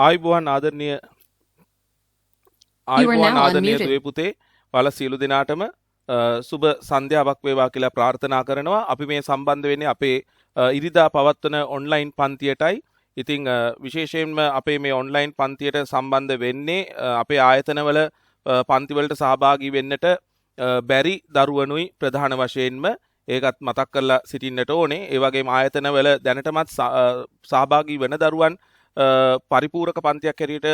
ආයුබෝවන් ආදරණීය දුවේ පුතේ ඔයාලා සියලු දෙනාටම සුබ සන්ධ්‍යාවක් වේවා කියලා ප්‍රාර්ථනා කරනවා. අපි මේ සම්බන්ධ වෙන්නේ අපේ ඉරිදා පවත්වන ඔන්ලයින් පන්තියටයි. ඉතින් විශේෂයෙන්ම අපේ මේ ඔන්ලයින් පන්තියට සම්බන්ධ වෙන්නේ අපේ ආයතනවල පන්තිවලට සහභාගී වෙන්නට බැරි දරුවනුයි ප්‍රධාන වශයෙන්ම ඒකත් මතක් කරලා සිටින්නට ඕනේ. ඒ වගේම ආයතනවල දැනටමත් සහභාගී වෙන දරුවන් පරිපූර්ණක පන්තියක් හැටියට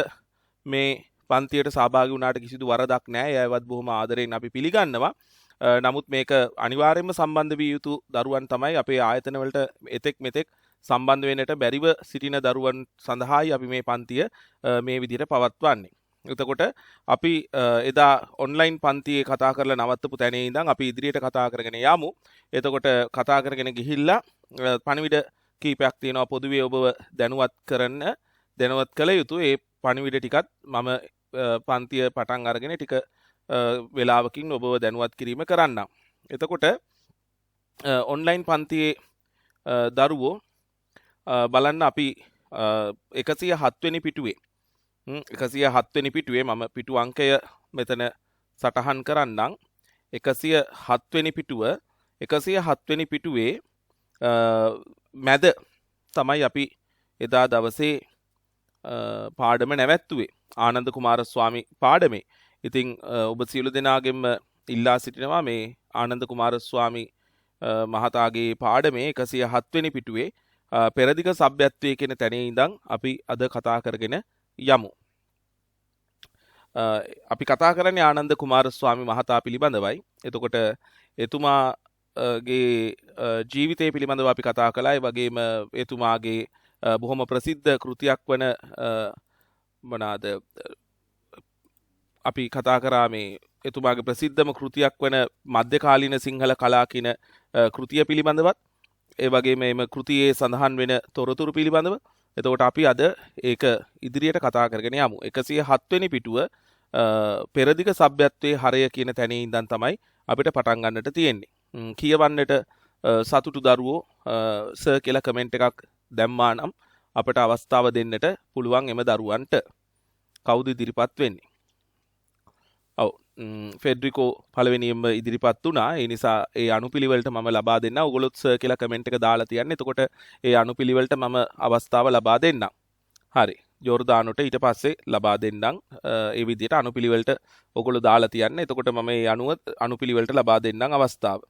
මේ පන්තියට සහභාගී වුණාට කිසිදු වරදක් නැහැ. ඒවත් බොහොම ආදරෙන් අපි පිළිගන්නවා. නමුත් මේක අනිවාර්යයෙන්ම සම්බන්ධ විය යුතු දරුවන් තමයි අපේ ආයතනවලට එතෙක් මෙතෙක් සම්බන්ධ වෙන්නට බැරිව සිටින දරුවන් සඳහායි අපි මේ පන්තිය මේ විදිහට පවත්වන්නේ. එතකොට අපි එදා ඔන්ලයින් පන්තියේ කතා කරලා නවත්තපු තැනේ ඉඳන් අපි ඉදිරියට කතා කරගෙන යමු. එතකොට කතා කරගෙන ගිහිල්ලා පණිවිඩ කීපයක් තියෙනවා පොදුවේ ඔබව දැනුවත් කළ යුතු. ඒ පණිවිඩ ටිකත් මම පන්තිය පටන් අරගෙන ටික වෙලාවකින් ඔබව දැනුවත් කිරීම කරන්නම්. එතකොට ඔන්ලයින් පන්තියේ දරුවෝ බලන්න අපි 107 වෙනි පිටුවේ 107 වෙනි පිටුවේ මම පිටු අංකය මෙතන සටහන් කරන්නම්. 107 වෙනි පිටුව 107 වෙනි පිටුවේ මැද තමයි අපි එදා දවසේ පාඩම නැවැත්තුවේ ආනන්ද කුමාර ස්වාමී පාඩමේ. ඉතින් ඔබ සියලු දෙනාගෙන්ම ඉල්ලා සිටිනවා මේ ආනන්ද කුමාර ස්වාමී මහතාගේ පාඩමේ 107 වෙනි පිටුවේ පෙරදිග සભ્યත්වයේ කියන තැනේ ඉඳන් අපි අද කතා කරගෙන යමු. අපි කතා කරන්නේ ආනන්ද කුමාර ස්වාමී මහතා පිළිබඳවයි. එතකොට එතුමාගේ ජීවිතය පිළිබඳව අපි කතා කළා. ඒ වගේම එතුමාගේ බොහොම ප්‍රසිද්ධ කෘතියක් වන මොනවාද අපි කතා කරා මේ එතුමාගේ ප්‍රසිද්ධම කෘතියක් වන මධ්‍යකාලීන සිංහල කලා කියන කෘතිය පිළිබඳවත් ඒ වගේම එම කෘතියේ සඳහන් වෙන තොරතුරු පිළිබඳව. එතකොට අපි අද ඒක ඉදිරියට කතා කරගෙන යමු. 107 වෙනි පිටුව පෙරදිග සભ્યත්වයේ හරය කියන තැනේ ඉඳන් තමයි අපිට පටන් ගන්නට තියෙන්නේ. කියවන්නට සතුටු දරුවෝ සර් කියලා කමෙන්ට් එකක් දැම්මා නම් අපට අවස්ථාව දෙන්නට පුළුවන් එම දරුවන්ට. කවුද ඉදිරිපත් වෙන්නේ? ඔව් ෆෙඩරිකෝ පළවෙනියෙන්ම ඉදිරිපත් වුණා. ඒ නිසා ඒ අනුපිළිවෙලට මම ලබා දෙන්න. ඔයගොල්ලොත් සර් කියලා කමෙන්ට් එක දාලා තියන්න. එතකොට ඒ අනුපිළිවෙලට මම අවස්ථාව ලබා දෙන්නම්. හරි. ජෝර්දානොට ඊට පස්සේ ලබා දෙන්නම්. ඒ විදිහට අනුපිළිවෙලට ඔයගොල්ලෝ දාලා තියන්න. එතකොට මම ඒ අනුපිළිවෙලට ලබා දෙන්නම් අවස්ථාව.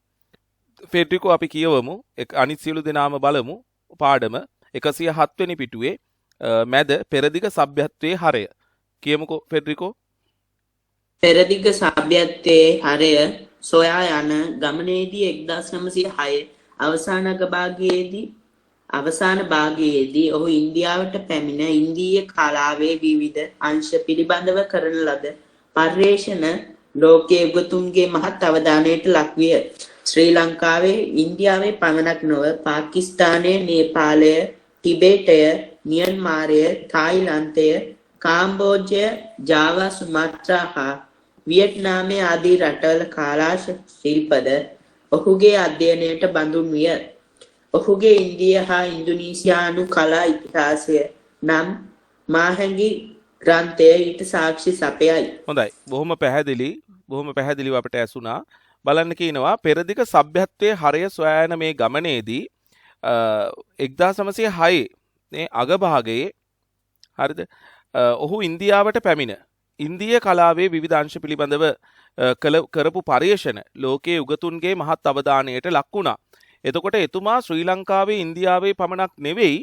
ෆෙඩරිකෝ අපි කියවමු. අනිත් සියලු දෙනාම බලමු. පාඩම 107 වෙනි පිටුවේ මැද පෙරදිග සભ્યත්වයේ හරය. කියමුකෝ ෆෙඩරිකෝ. පෙරදිග සભ્યත්වයේ හරය සොයා යන ගමනේදී 1906 අවසාන භාගයේදී ඔහු ඉන්දියාවට පැමිණ ඉන්දීය කලාවේ විවිධ අංශ පිළිබඳව කරන ලද පර්යේෂණ ලෝකයේ උගතුන්ගේ මහත් අවධානයට ලක්විය. ශ්‍රී ලංකාවේ ඉන්දියාවේ පමණක් නොව පාකිස්තානය, නේපාලය, ටිබෙටය, මියන්මාරය, තායිලන්තය, කාම්බෝජය, ජාවා, සුමාත්‍රා හා වියට්නාමය ආදී රටවල කලා ශිල්පද ඔහුගේ අධ්‍යයනයට බඳුන් විය. ඔහුගේ ඉන්දිය හා ඉන්දුනීසියානු කලා ඉතිහාසය නම් මාහැඟි ග්‍රන්ථය ඊට සාක්ෂි සපයයි. හොඳයි. බොහොම පැහැදිලිව අපට ඇසුණා. බලන්න කියනවා පෙරදිග සભ્યත්වයේ හරය සොයා යන මේ ගමනේදී 1906 මේ අගභාගයේ හරිද ඔහු ඉන්දියාවට පැමිණ ඉන්දීය කලාවේ විවිධ අංශ පිළිබඳව කරපු පර්යේෂණ ලෝකයේ උගතුන්ගේ මහත් අවධානයට ලක් වුණා. එතකොට එතුමා ශ්‍රී ලංකාවේ ඉන්දියාවේ පමණක් නෙවෙයි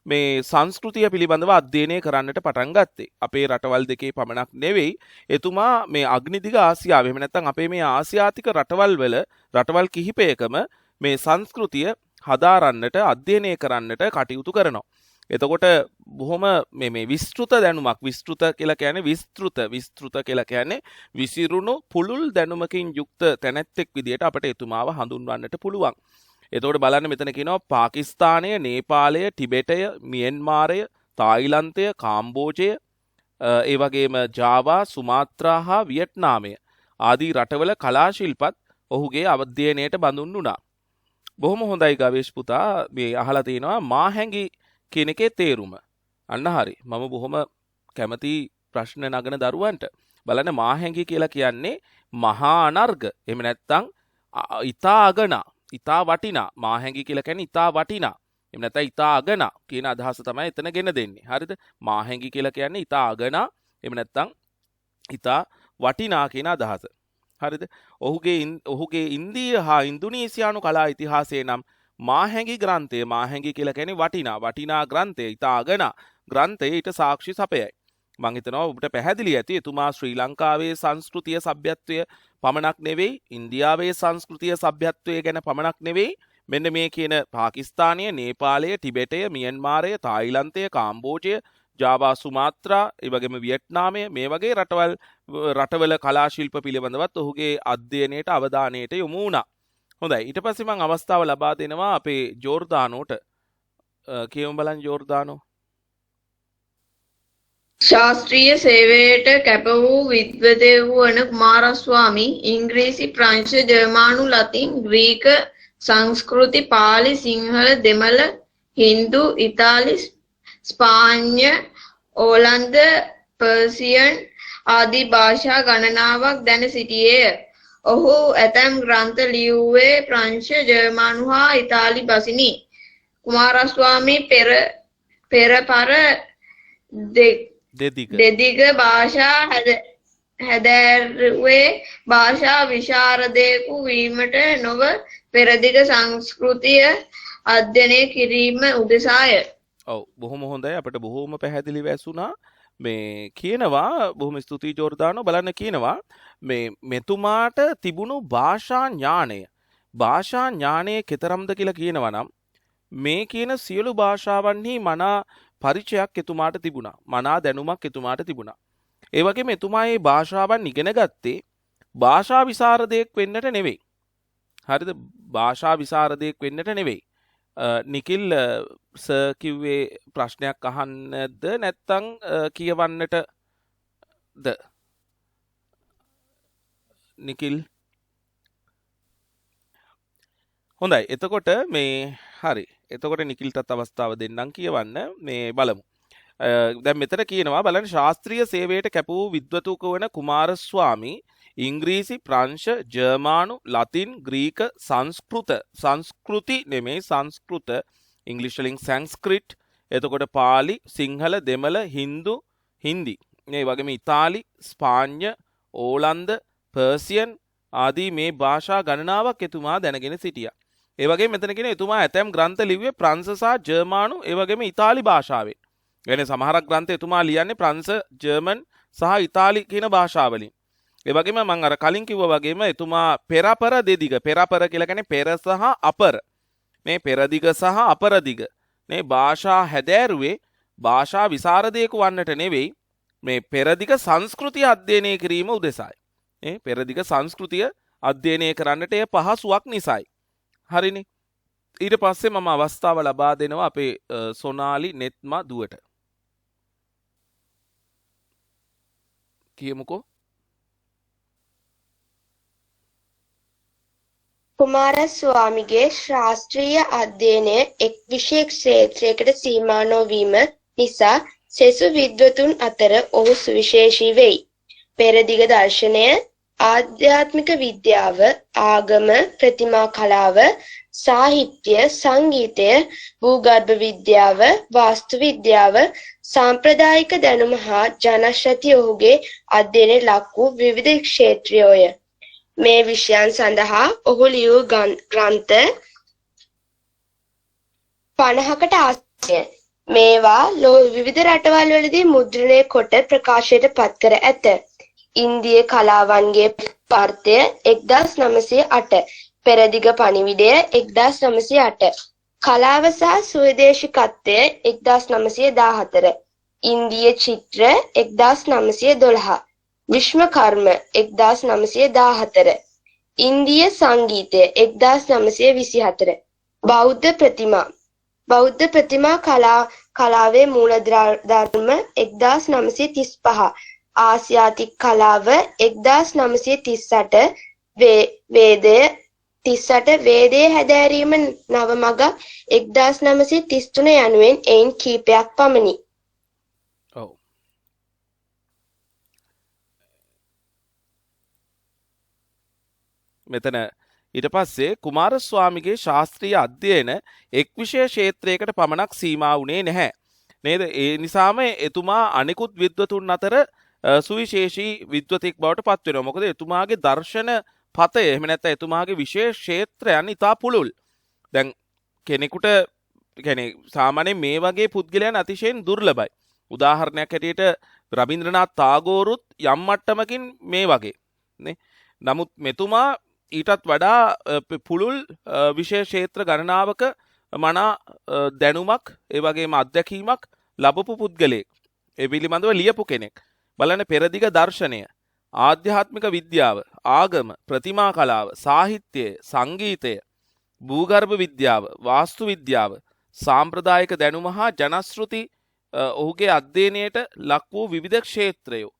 මේ සංස්කෘතිය පිළිබඳව අධ්‍යයනය කරන්නට පටන් ගත්තේ. අපේ රටවල් දෙකේ පමණක් නෙවෙයි එතුමා මේ අග්නිදිග ආසියාවේ එහෙම නැත්නම් අපේ මේ ආසියාතික රටවල් කිහිපයකම මේ සංස්කෘතිය හදාරන්නට අධ්‍යයනය කරන්නට කටයුතු කරනවා. එතකොට බොහොම මේ විස්තෘත දැනුමක් විස්තෘත කියලා කියන්නේ විසිරුණු පුළුල් දැනුමකින් යුක්ත තැනැත්තෙක් විදියට අපට එතුමාව හඳුන්වන්නට පුළුවන්. එතකොට බලන්න මෙතන කියනවා පාකිස්තානය, නේපාලය, ටිබෙටය, මියන්මාරය, තායිලන්තය, කාම්බෝජය, ඒ වගේම ජාවා, සුමාත්‍රා හා වියට්නාමය ආදී රටවල කලා ශිල්පත් ඔහුගේ අධ්‍යයනයට බඳුන් වුණා. බොහොම හොඳයි ගවේෂ් පුතා. මේ අහලා තිනවා මාහැඟි කියන එකේ තේරුම. අන්න හරි. මම බොහොම කැමති ප්‍රශ්න නගන දරුවන්ට බලන්න මාහැඟි කියලා කියන්නේ මහා අනර්ග. එහෙම නැත්නම් ඊතා අගනා, ඊතා වටිනා. මාහැඟි කියලා කියන්නේ ඊතා වටිනා. එහෙම නැත්නම් ඊතා අගනා කියන අදහස තමයි එතන ගෙන දෙන්නේ. හරිද? මාහැඟි කියලා කියන්නේ ඊතා අගනා. එහෙම නැත්නම් ඊතා වටිනා කියන අදහස. හරිද? ඔහුගේ ඉන්දීය හා ඉන්දුනීසියානු කලා ඉතිහාසයේ නම් මාහැඟි ග්‍රන්ථය, මාහැඟි කියලා කියන්නේ වටිනා ග්‍රන්ථය, ඊතා අගනා ග්‍රන්ථය ඊට සාක්ෂි සපයයි. මං හිතනවා ඔබට පැහැදිලි ඇති එතුමා ශ්‍රී ලංකාවේ සංස්කෘතිය සભ્યත්වය පමණක් නෙවෙයි, ඉන්දියාවේ සංස්කෘතිය සભ્યත්වය ගැන පමණක් නෙවෙයි, මෙන්න මේ කියන පාකිස්තානය, නේපාලය, ටිබෙටය, මියන්මාරය, තායිලන්තය, කාම්බෝජය, ජාවා, සුමාත්‍රා, ඒ වගේම වියට්නාමය, මේ වගේ රටවල කලා ශිල්ප පිළිබඳවත් ඔහුගේ අධ්‍යයනයට අවධානයට යොමු වුණා. හොඳයි, ඊට පස්සේ මම අවස්ථාව ලබා දෙනවා අපේ ජෝර්දානෝට. කියමු බලන්න ජෝර්දානෝ. ශාස්ත්‍රීය සේවයට කැප වූ විද්වතෙකු වන කුමාරස්වාමී ඉංග්‍රීසි, ප්‍රංශ, ජර්මානු, ලතින්, ග්‍රීක, සංස්කෘති, පාලි, සිංහල, දෙමළ, හින්දු, ඉතාලි, ස්පාඤ්ඤ, ඕලන්ද, පර්සියන් ආදී භාෂා ගණනාවක් දැන සිටියේය. ඔහු ඇතැම් ග්‍රන්ථ ලියුවේ ප්‍රංශ, ජර්මනු හා ඉතාලි බසිනි. කුමාරස්වාමී පෙරපර දෙදිග භාෂා හැදෑරුවේ භාෂා විශාරදයෙකු වීමට නොව පෙරදිග සංස්කෘතිය අධ්‍යයනය කිරීම උදෙසාය. ඔව්, බොහොම හොඳයි. අපිට බොහොම පැහැදිලිව ඇසුණා. මේ කියනවා, බොහොම ස්තුතියි ජෝර්දානෝ. බලන්න කියනවා මේ මෙතුමාට තිබුණු භාෂා ඥාණය කෙතරම්ද කියලා කියනවා නම් මේ කියන සියලු භාෂාවන්හි මනා පරිචයක් එතුමාට තිබුණා. මනා දැනුමක් එතුමාට තිබුණා. ඒ වගේම එතුමා මේ භාෂාවන් ඉගෙන ගත්තේ භාෂා විසරදයක් වෙන්නට නෙවෙයි. හරිද? භාෂා විසරදයක් වෙන්නට නෙවෙයි. නිකිල් සර් කිව්වේ ප්‍රශ්නයක් අහන්නද නැත්නම් කියවන්නටද? නිකිල්. හොඳයි. එතකොට මේ හරි. එතකොට නිකිල්ටත් අවස්ථාව දෙන්නම් කියවන්න. මේ බලමු. දැන් මෙතන කියනවා බලන්න ශාස්ත්‍රීය සේවයට කැප වූ විද්වතුක වන කුමාරස්වාමී ඉංග්‍රීසි, ප්‍රංශ, ජර්මානු, ලතින්, ග්‍රීක, සංස්කෘති නෙමෙයි සංස්කෘත, ඉංග්‍රීසි වලින් සංස්ක්‍රිට්, එතකොට පාලි, සිංහල, දෙමළ, හින්දි, මේ වගේම ඉතාලි, ස්පාඤ්ඤ, ඕලන්ද, පර්සියන් ආදී මේ භාෂා ගණනාවක් එතුමා දැනගෙන සිටියා. ඒ වගේම මෙතන කියන එතුමා ඇතැම් ග්‍රන්ථ ලිව්වේ ප්‍රංශ සහ ජර්මානු, ඒ වගේම ඉතාලි භාෂාවෙන්. يعني සමහරක් ග්‍රන්ථ එතුමා ලියන්නේ ප්‍රංශ, ජර්මන් සහ ඉතාලි කියන භාෂාවලින්. ඒ වගේම මම අර කලින් කිව්වා වගේම එතුමා පෙරපර දෙදිග, පෙරපර කියලා කියන්නේ පෙර සහ අපර. මේ පෙරදිග සහ අපරදිග මේ භාෂා හැදෑරුවේ භාෂා විසරදයෙකු වන්නට නෙවෙයි, මේ පෙරදිග සංස්කෘතිය අධ්‍යයනය කිරීම උදෙසායි. පෙරදිග සංස්කෘතිය අධ්‍යයනය කරන්නට එය පහසුවක් නිසායි. හරිනේ. ඊට පස්සේ මම අවස්ථාව ලබා දෙනවා අපේ සොනාලි නෙත්මා දුවට. කියමුකෝ. කුමාරස්වාමීගේ ශාස්ත්‍රීය අධ්‍යයනය එක් විශේෂ ක්ෂේත්‍රයකට සීමා නොවීම නිසා සෙසු විද්වතුන් අතර ඔහු සුවිශේෂී වෙයි. පෙරදිග දර්ශනය, ආධ්‍යාත්මික විද්‍යාව, ආගම, ප්‍රතිමා කලාව, සාහිත්‍ය, සංගීතය, භූගර්භ විද්‍යාව, වාස්තු විද්‍යාව, සාම්ප්‍රදායික දැනුම හා ජනශ්‍රැති ඔහුගේ අධ්‍යයනයේ ලක් වූ විවිධ ක්ෂේත්‍රයෝය. මේ විෂයන් සඳහා ඔහු ලියූ ග්‍රන්ථ 50කට ආසන්නය. මේවා විවිධ රටවල් වලදී මුද්‍රණය කොට ප්‍රකාශයට පත් කර ඇත. ඉන්දිය කලාවන්ගේ පර්තය 1908, පෙරදිග පණිවිඩය 1908, කලාව සහ ස්වදේශිකත්වය 1914, ඉන්දිය චිත්‍ර 1912, විශ්වකර්ම 1914, ඉන්දිය සංගීතය 1924, බෞද්ධ ප්‍රතිමා කලාවේ මූලධර්ම 1935, ආසියාතික කලාව 1938, වේදයේ හැදෑරීම නවමග 1933 යනුවෙන් එයින් කීපයක් පමණි. ඔව්. මෙතන ඊට පස්සේ කුමාරස්වාමිගේ ශාස්ත්‍රීය අධ්‍යයන එක් විෂය ක්ෂේත්‍රයකට පමණක් සීමා වුණේ නැහැ. නේද? ඒ නිසාම එතුමා අනිකුත් විද්වතුන් අතර සුවිශේෂී විද්වතෙක් බවට පත් වෙනවා. මොකද එතුමාගේ දර්ශන පතය එහෙම නැත්නම් එතුමාගේ විශේෂ ක්ෂේත්‍රයන් ඉතා පුළුල්. දැන් කෙනෙකුට කියන්නේ සාමාන්‍යයෙන් මේ වගේ පුද්ගලයන් අතිශයින් දුර්ලභයි. උදාහරණයක් හැටියට රබින්ද්‍රනාත් tagore යම් මට්ටමකින් මේ වගේ නේ. නමුත් මෙතුමා ඊටත් වඩා පුළුල් විශේෂ ක්ෂේත්‍ර ගණනාවක මනා දැනුමක් ඒ වගේම අත්දැකීමක් ලැබපු පුද්ගලයෙක්. ඒ පිළිබඳව ලියපු කෙනෙක්. බලන්න පෙරදිග දර්ශනය, ආධ්‍යාත්මික විද්‍යාව, ආගම, ප්‍රතිමා කලාව, සාහිත්‍යය, සංගීතය, භූගර්භ විද්‍යාව, වාස්තු විද්‍යාව, සාම්ප්‍රදායික දැනුම හා ජනශ්‍රුති ඔහුගේ අධ්‍යයනයට ලක් වූ විවිධ ක්ෂේත්‍රයෝ.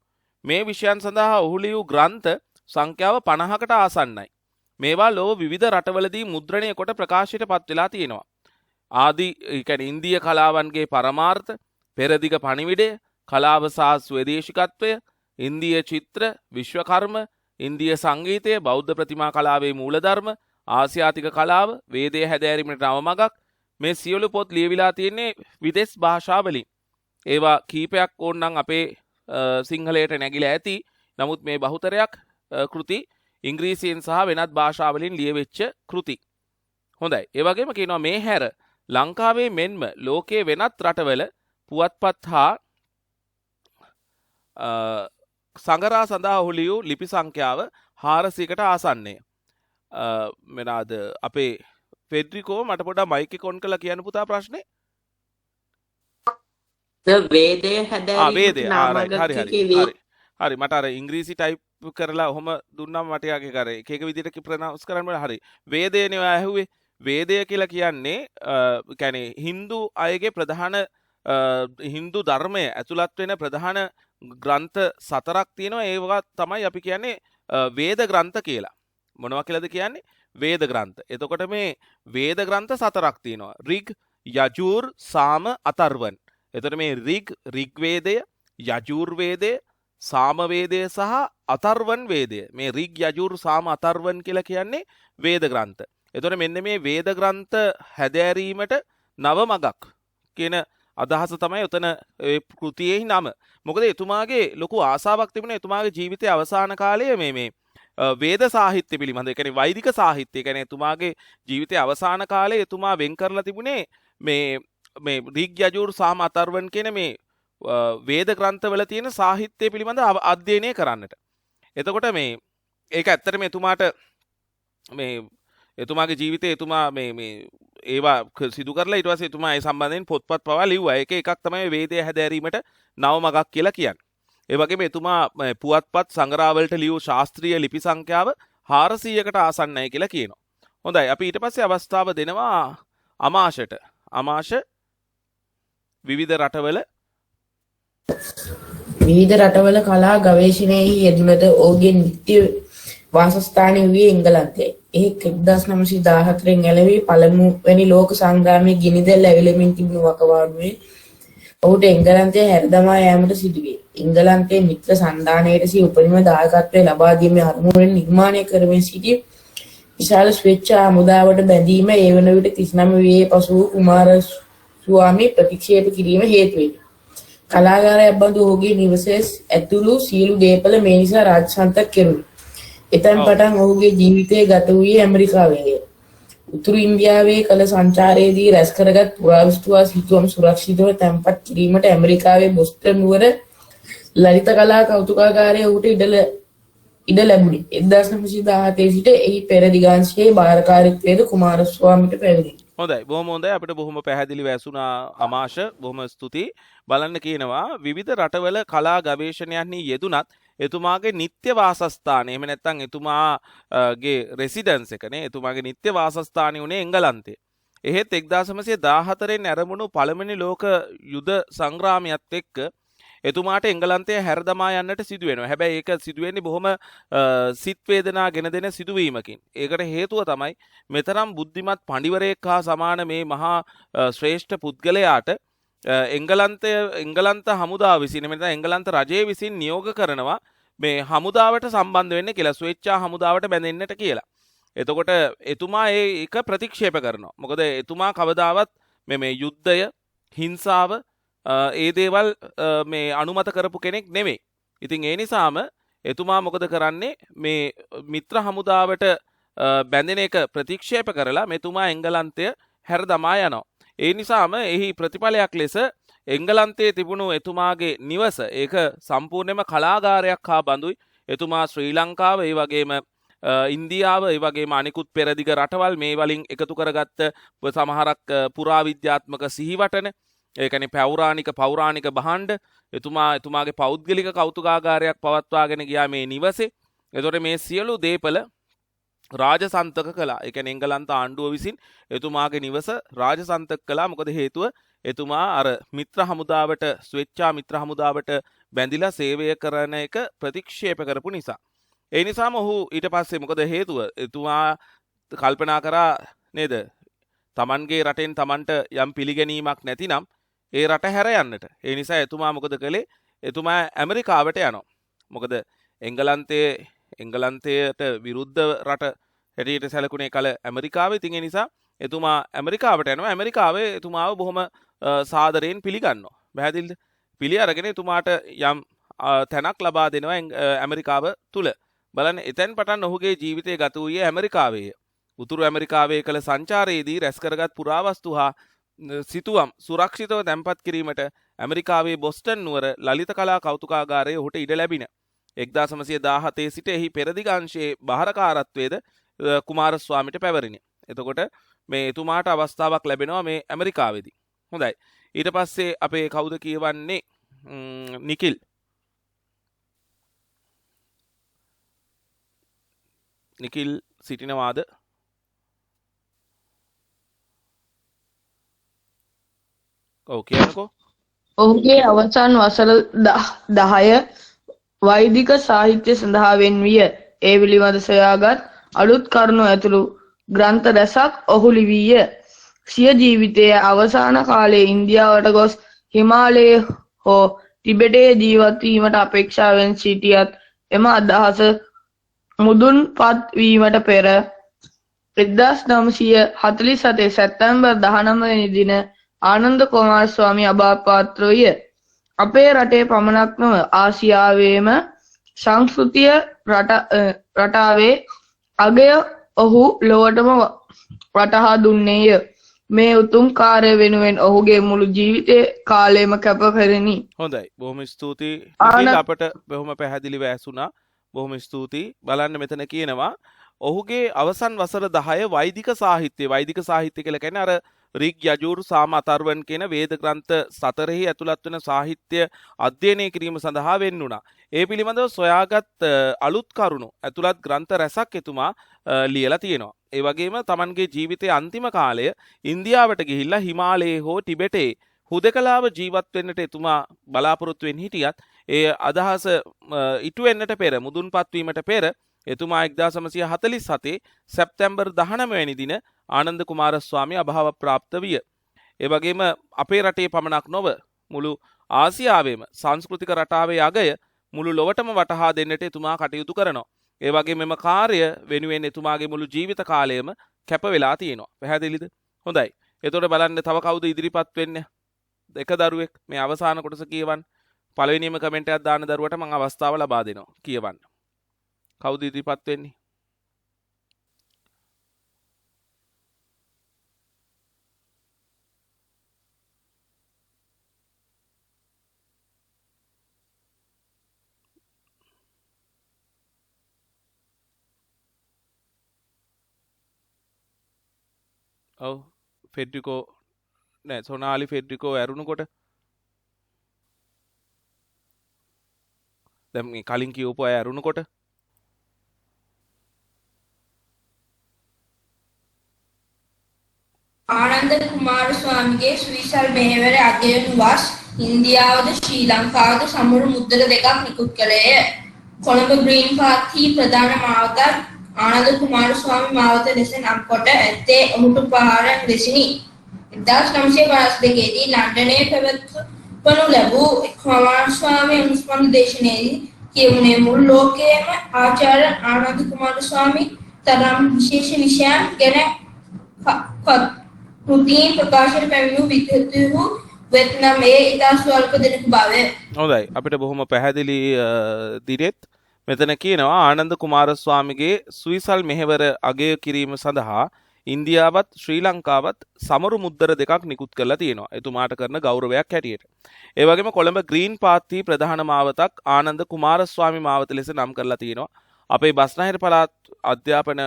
මේ විෂයන් සඳහා ඔහු ලියූ ග්‍රන්ථ සංඛ්‍යාව 50කට ආසන්නයි. මේවා ලොව විවිධ රටවලදී මුද්‍රණය කොට ප්‍රකාශයට පත් වෙලා තියෙනවා. ආදී කියන්නේ ඉන්දිය කලාවන්ගේ පරමාර්ථ, පෙරදිග පණිවිඩය, කලාව සහ ස්වදේශිකත්වය, ඉන්දිය චිත්‍ර, විශ්වකර්ම, ඉන්දිය සංගීතය, බෞද්ධ ප්‍රතිමා කලාවේ මූලධර්ම, ආසියාතික කලාව, වේදය හැදෑරීමට නව මගක්. මේ සියලු පොත් ලියවිලා තියෙන්නේ විදේශ භාෂාවලින්. ඒවා කීපයක් ඕනනම් අපේ සිංහලයට නැගිලා ඇති. නමුත් මේ බහුතරයක් කෘති ඉංග්‍රීසියෙන් සහ වෙනත් භාෂාවලින් ලියවෙච්ච කෘති. හොඳයි. ඒ වගේම කියනවා මේ හැර ලංකාවේ මෙන්ම ලෝකයේ වෙනත් රටවල පුවත්පත් හා සංගරා සඳහා ඔහු ලියූ ලිපි සංඛ්‍යාව 400කට ආසන්නය. මෙනාද අපේ ෆෙඩ්රිකෝ මට පොඩ්ඩක් මයික් එක ඔන් කරලා කියන්න පුතා ප්‍රශ්නේ. වේදය හැදෑරීමට හරි මට අර ඉංග්‍රීසි ටයිප් කරලා ඔහොම දුන්නාම මට යාගේ කර එක විදිහට ප්‍රනවුන්ස් කරන්න හරි. වේදයනේ ඔය ඇහුවේ. වේදය කියලා කියන්නේ කියන්නේ Hindu අයගේ ප්‍රධාන Hindu ධර්මය ඇතුළත් වෙන ප්‍රධාන ග්‍රන්ථ 4ක් තියෙනවා. ඒවා තමයි අපි කියන්නේ වේද ග්‍රන්ථ කියලා. මොනවා කියලාද කියන්නේ? වේද ග්‍රන්ථ. එතකොට මේ වේද ග්‍රන්ථ 4ක් තියෙනවා. ඍග්, යජුර්, සාම, අතර්වණ. එතකොට මේ ඍග්වේදය, යජුර් වේදය, සාම වේදය සහ අතර්වණ වේදය. මේ ඍග්, යජුර්, සාම, අතර්වණ කියලා කියන්නේ වේද ග්‍රන්ථ. එතකොට මෙන්න මේ වේද ග්‍රන්ථ හැදෑරීමට නව මගක් කියන අදහස තමයි උතන ඒ කෘතියේ නම. මොකද එතුමාගේ ලොකු ආසාවක් තිබුණා එතුමාගේ ජීවිතයේ අවසාන කාලයේ මේ වේද සාහිත්‍ය පිළිබඳ. ඒ කියන්නේ වෛදික සාහිත්‍ය. ඒ කියන්නේ එතුමාගේ ජීවිතයේ අවසාන කාලයේ එතුමා වෙන් කරලා තිබුණේ මේ ඍග්, යජුර්, සාම, අතර්වණ කියන මේ වේද ග්‍රන්ථවල තියෙන සාහිත්‍ය පිළිබඳ අධ්‍යයනය කරන්නට. එතකොට මේ ඒක ඇත්තටම එතුමාට මේ එතුමාගේ ජීවිතේ එතුමා මේ ඒවා සිදු කරලා ඊට පස්සේ එතුමා ඒ සම්බන්ධයෙන් පොත්පත් පවා ලිව්වා. ඒක එකක් තමයි වේදය හැදෑරීමට නව මගක් කියලා කියන්නේ. ඒ වගේම එතුමා පුවත්පත් සංග්‍රහවලට ලියූ ශාස්ත්‍රීය ලිපි සංඛ්‍යාව 400කට ආසන්නයි කියලා කියනවා. හොඳයි අපි ඊට පස්සේ අවස්ථාව දෙනවා අමාශට. අමාශ විවිධ රටවල කලා ගවේෂණයෙහි යෙදුණද ඔහුගේ නිත්‍ය වාසස්ථානය වූයේ එංගලන්තයයි. එහි 1914 ඇලවි පළමුවැනි ලෝක සංග්‍රාමයේ ගිනිදෙල් ඇවිලෙමින් තිබුණු වකවානුවේ ඔහුට එංගලන්තය හැරදමා යාමට සිදුවේ. එංගලන්තයේ මිත්‍ර සන්ධානයට සිය උපරිම දායකත්වය ලබා දීමේ අරමුණෙන් නිර්මාණය කරමින් සිටි විශාල ස්වේච්ඡා හමුදාවට බැඳීම ඒ වන විට 39 වියේ පසු කුමාරස්වාමී ප්‍රතික්ෂේප කිරීම හේතු වේ. කලාකාරයා බඳු ඔහුගේ නිවසේ ඇතුළු සියලු දේපල මේ නිසා රාජසන්තක කෙරුණි. එතෙන් පටන් ඔහුගේ ජීවිතය ගත වූයේ ඇමරිකාවේය. උතුරු ඉන්දියාවේ කළ සංචාරයේදී රැස් කරගත් පුරාවිස්තුවා සිතුවම් සුරක්ෂිතව තැන්පත් කිරීමට ඇමරිකාවේ බොස්ටන් නුවර ලලිත කලා කෞතුකාගාරයේ ඔහුට ඉඩ ලැබුණි. 1917 සිට එහි පෙරදිගාංශයේ භාරකාරීත්වයේද කුමාරස්වාමීට පැවරුණි. හොඳයි බොහොම හොඳයි අපිට බොහොම පැහැදිලිව ඇසුණා අමාශ බොහොම ස්තුතියි. බලන්න කියනවා විවිධ රටවල කලා ගවේෂණයන්හි යෙදුනත් එතුමාගේ නිත්‍ය වාසස්ථානය එහෙම නැත්නම් එතුමාගේ රෙසිඩන්ස් එකනේ එතුමාගේ නිත්‍ය වාසස්ථානය උනේ එංගලන්තයේ. එහෙත් 1914 න් ආරම්භුණු පළවෙනි ලෝක යුද සංග්‍රාමයත් එක්ක එතුමාට එංගලන්තයේ හැරදමා යන්නට සිදු වෙනවා. හැබැයි ඒක සිදු වෙන්නේ බොහොම සිත් වේදනා ගෙන දෙන සිදුවීමකින්. ඒකට හේතුව තමයි මෙතරම් බුද්ධිමත් පඬිවරයෙක් හා සමාන මේ මහා ශ්‍රේෂ්ඨ පුද්ගලයාට එංගලන්ත හමුදාව විසින් මෙතන එංගලන්ත රජය විසින් නියෝග කරනවා මේ හමුදාවට සම්බන්ධ වෙන්න කියලා ස්වේච්ඡා හමුදාවට බැඳෙන්නට කියලා. එතකොට එතුමා ඒක ප්‍රතික්ෂේප කරනවා. මොකද එතුමා කවදාවත් මේ යුද්ධය හිංසාව ඒ දේවල් මේ අනුමත කරපු කෙනෙක් නෙමෙයි. ඉතින් ඒ නිසාම එතුමා මොකද කරන්නේ මේ මිත්‍ර හමුදාවට බැඳෙන එක ප්‍රතික්ෂේප කරලා මෙතුමා එංගලන්තය හැර දමා යනවා. ඒ නිසාම එහි ප්‍රතිඵලයක් ලෙස එංගලන්තයේ තිබුණු එතුමාගේ නිවස ඒක සම්පූර්ණයෙන්ම කලාගාරයක් හා බඳුයි. එතුමා ශ්‍රී ලංකාව ඒ වගේම ඉන්දියාව ඒ වගේම අනිකුත් පෙරදිග රටවල් මේ වලින් එකතු කරගත්ත සමහරක් පුරාවිද්‍යාත්මක සිහිවටන ඒ කියන්නේ පෞරාණික භාණ්ඩ එතුමාගේ පෞද්ගලික කෞතුකාගාරයක් පවත්වාගෙන ගියා මේ නිවසේ. එතකොට මේ සියලු දේපල රාජසන්තක කළා. ඒ කියන්නේ එංගලන්ත ආණ්ඩුව විසින් එතුමාගේ නිවස රාජසන්තක කළා. මොකද හේතුව එතුමා අර මිත්‍ර හමුදාවට ස්වේච්ඡා මිත්‍ර හමුදාවට බැඳිලා සේවය කරන එක ප්‍රතික්ෂේප කරපු නිසා. ඒ නිසාම ඔහු ඊට පස්සේ මොකද හේතුව එතුමා කල්පනා කරා නේද තමන්ගේ රටෙන් තමන්ට යම් පිළිගැනීමක් නැතිනම් ඒ රට හැර යන්නට. ඒ නිසා එතුමා මොකද කළේ? එතුමා ඇමරිකාවට යනවා. මොකද එංගලන්තයට විරුද්ධ රට හැටියට සැලකුණේ කල ඇමරිකාව. ඉතින් ඒ නිසා එතුමා ඇමරිකාවට යනවා. ඇමරිකාවේ එතුමාව බොහොම සාදරයෙන් පිළිගන්නවා. පැහැදිලිද? පිළි අරගෙන එතුමාට යම් තැනක් ලබා දෙනවා ඇමරිකාව තුල. බලන්න එතෙන් පටන් ඔහුගේ ජීවිතය ගත වූයේ ඇමරිකාවේය. උතුරු ඇමරිකාවේ කළ සංචාරයේදී රැස් කරගත් පුරාවස්තු හා සිතුවම් සුරක්ෂිතව තැන්පත් කිරීමට ඇමරිකාවේ බොස්ටන් නුවර ලලිත කලා කෞතුකාගාරයේ ඔහුට ඉඩ ලැබින 1917 සිට එහි පෙරදිග අංශයේ බාරකාරත්වයේද කුමාරස්වාමිට පැවරිණි. එතකොට මේ එතුමාට අවස්ථාවක් ලැබෙනවා මේ ඇමරිකාවේදී. හොඳයි. ඊට පස්සේ අපේ කවුද කියවන්නේ නිකිල් සිටිනවාද? ඔව් කියන්නකෝ. ඔහුගේ අවසන් වසර 10 වෛදික සාහිත්‍ය සඳහා වෙන් විය. ඒ පිළිබඳ සොයාගත් අලුත් කරුණු ඇතුළු ග්‍රන්ථ රැසක් ඔහු ලිවීය. සිය ජීවිතයේ අවසාන කාලයේ ඉන්දියාවට ගොස් හිමාලයේ හෝ ටිබෙටයේ ජීවත් වීමට අපේක්ෂාවෙන් සිටියත් එම අදහස මුදුන්පත් වීමට පෙර 1947 සැප්තැම්බර් 19 වෙනි දින ආනන්ද කුමාරස්වාමී අභාවපාත්‍ර විය. අපේ රටේ පමණක් නොව ආසියාවේම සංස්කෘතිය රටාවේ අගය ඔහු ලොවටම වටහා දුන්නේය. මේ උතුම් කාර්ය වෙනුවෙන් ඔහුගේ මුළු ජීවිත කාලයම කැප කරෙනි. හොඳයි. බොහොම ස්තුතියි. අපට බොහොම පැහැදිලිව ඇසුණා. බොහොම ස්තුතියි. බලන්න මෙතන කියනවා ඔහුගේ අවසන් වසර 10 වෛදික සාහිත්‍ය කියලා කියන්නේ අර රිග් යජුර් සාම අතර්වන් කියන වේද ග්‍රන්ථ 4හි ඇතුළත් වෙන සාහිත්‍ය අධ්‍යයනය කිරීම සඳහා වෙන් වුණා. ඒ පිළිබඳව සොයාගත් අලුත් කරුණු ඇතුළත් ග්‍රන්ථ රැසක් එතුමා ලියලා තියෙනවා. ඒ වගේම Tamanගේ ජීවිතයේ අන්තිම කාලය ඉන්දියාවට ගිහිල්ලා හිමාලයේ හෝ ටිබෙටේ හුදකලාව ජීවත් වෙන්නට එතුමා බලාපොරොත්තු වෙන්න හිටියත් ඒ අදහස ඉටු වෙන්නට පෙර මුදුන්පත් වීමට පෙර එතුමා 1947 සැප්තැම්බර් 19 වෙනි දින ආනන්ද කුමාරස්වාමී අභාව ප්‍රාප්ත විය. ඒ වගේම අපේ රටේ පමණක් නොව මුළු ආසියාවේම සංස්කෘතික රටාවේ අගය මුළු ලොවටම වටහා දෙන්නට එතුමා කටයුතු කරනවා. ඒ වගේම මෙම කාර්ය වෙනුවෙන් එතුමාගේ මුළු ජීවිත කාලයම කැප වෙලා තියෙනවා. පැහැදිලිද? හොඳයි. එතකොට බලන්න තව කවුද ඉදිරිපත් වෙන්නේ? එක දරුවෙක් මේ අවසාන කොටස කියවන්න. පළවෙනිම කමෙන්ට් එකක් දාන දරුවට මම අවස්ථාව ලබා දෙනවා කියවන්න. කවුද ඉදිරිපත් වෙන්නේ? ඔව් ෆෙඩ්රිකෝ නෑ සොනාලි ෆෙඩ්රිකෝ ඇරුණුකොට දැන් මේ කලින් කියවපු අය ඇරුණුකොට ආනන්ද කුමාරස්වාමීගේ සුවිසල් මෙහෙවර අගයනු වස් ඉන්දියාවද ශ්‍රී ලංකාවද සමුරු මුද්දර දෙකක් නිකුත් කළේය. කොළඹ ග්‍රීන් පාර්ක් ප්‍රධාන මාවත ආනන්ද කුමාරස්වාමී මාවත ලෙස නම් කොට ඇත්තේ ඔහුට උපහාරයක් ලෙසිනි. 1952 දී ලන්ඩනයේ පැවැත්වනු ලැබූ කුමාරස්වාමී අනුස්මරණ දේශනයේදී කියුණේ මුළු ලෝකයේම ආචාර්ය ආනන්ද කුමාරස්වාමී තරම් විශේෂ විෂයන් ගැන කෘතීන් ප්‍රකාශයට පැමිණූ විද්වතුහු වෙත්නම් ඒ ඉතා ස්වල්ප දෙනෙකු බවය. හොඳයි අපිට බොහොම පැහැදිලි දිනෙත් මෙතන කියනවා ආනන්ද කුමාරස්වාමිගේ සුවිසල් මෙහෙවර අගය කිරීම සඳහා ඉන්දියාවත් ශ්‍රී ලංකාවත් සමරු මුද්දර දෙකක් නිකුත් කරලා තියෙනවා. එතුමාට කරන ගෞරවයක් හැටියට. ඒ වගේම කොළඹ ග්‍රීන් පාත්ති ප්‍රධාන මාවතක් ආනන්ද කුමාරස්වාමි මාවත ලෙස නම් කරලා තියෙනවා. අපේ බස්නාහිර පළාත් අධ්‍යාපන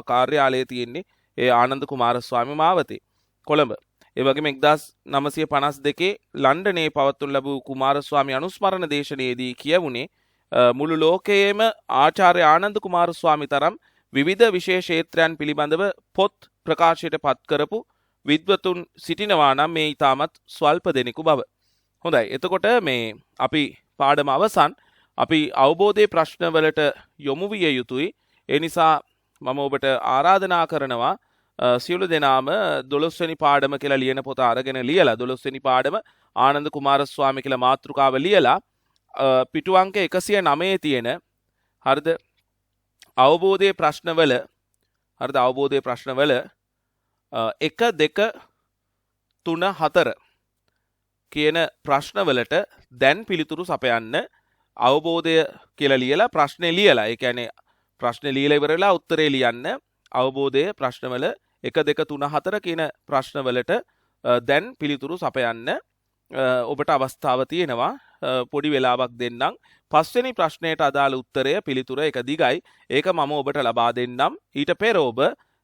කාර්යාලයේ තියෙන්නේ ඒ ආනන්ද කුමාරස්වාමි මාවතේ කොළඹ. ඒ වගේම 1952 ලන්ඩනයේ පවත්වනු ලැබූ කුමාරස්වාමි අනුස්මරණ දේශනයේදී කියවුනේ මුළු ලෝකයේම ආචාර්ය ආනන්ද කුමාරස්වාමි තරම් විවිධ විශේෂ ක්ෂේත්‍රයන් පිළිබඳව පොත් ප්‍රකාශයට පත් කරපු විද්වතුන් සිටිනවා නම් මේ ඊටමත් ස්වල්ප දෙනෙකු බව. හොඳයි. එතකොට මේ අපි පාඩම අවසන්. අපි අවබෝධයේ ප්‍රශ්නවලට යොමු විය යුතුයි. ඒ නිසා මම ඔබට ආරාධනා කරනවා සියලු දෙනාම 12 වෙනි පාඩම කියලා ලියන පොත අරගෙන ලියලා 12 වෙනි පාඩම ආනන්ද කුමාරස්වාමි කියලා මාතෘකාව ලියලා පිටු අංක 109 තියෙන හරිද අවබෝධයේ ප්‍රශ්නවල හරිද අවබෝධයේ ප්‍රශ්නවල 1 2 3 4 කියන ප්‍රශ්නවලට දැන් පිළිතුරු සපයන්න අවබෝධය කියලා ලියලා ප්‍රශ්නේ ලියලා ඒ කියන්නේ ප්‍රශ්නේ ලියලා ඉවරලා උත්තරේ ලියන්න අවබෝධයේ ප්‍රශ්නවල 1 2 3 4 කියන ප්‍රශ්නවලට දැන් පිළිතුරු සපයන්න ඔබට අවස්ථාව තියෙනවා පොඩි වෙලාවක් දෙන්නම් පස්වෙනි ප්‍රශ්නයට අදාළ උත්තරය පිළිතුර එක දිගයි ඒක මම ඔබට ලබා දෙන්නම් ඊට පෙර ඔබ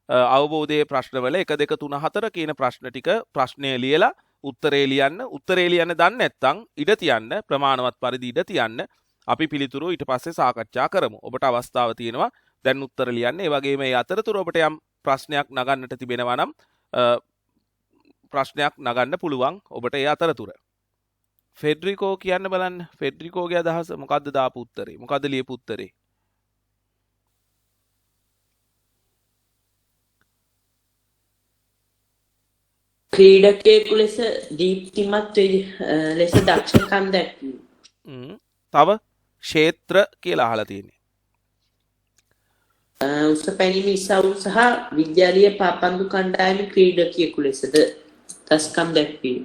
අවබෝධයේ ප්‍රශ්නවල 1 2 3 4 කියන ප්‍රශ්න ටික ප්‍රශ්නය ලියලා උත්තරේ ලියන්න දන්නේ නැත්නම් ඉඩ තියන්න ප්‍රමාණවත් පරිදි ඉඩ තියන්න අපි පිළිතුරු ඊට පස්සේ සාකච්ඡා කරමු ඔබට අවස්ථාව තියෙනවා දැන් උත්තර ලියන්න ඒ වගේම මේ අතරතුර ඔබට යම් ප්‍රශ්නයක් නගන්නට තිබෙනවා නම් ප්‍රශ්නයක් නගන්න පුළුවන් ඔබට ඒ අතරතුර ෆෙඩරිකෝ කියන්න බලන්න ෆෙඩරිකෝගේ අදහස මොකද්ද දාපු උත්තරේ මොකද්ද ලියපු උත්තරේ ක්‍රීඩකයෙකු ලෙස දීප්තිමත් ලෙස දක්ෂකම් දැක්වීම. තව ක්ෂේත්‍ර කියලා අහලා තියෙන්නේ. උස පැනීම ඉසව් සහ විද්‍යාලීය පාපන්දු කණ්ඩායමේ ක්‍රීඩකයෙකු ලෙසද දක්ෂකම් දැක්වීම.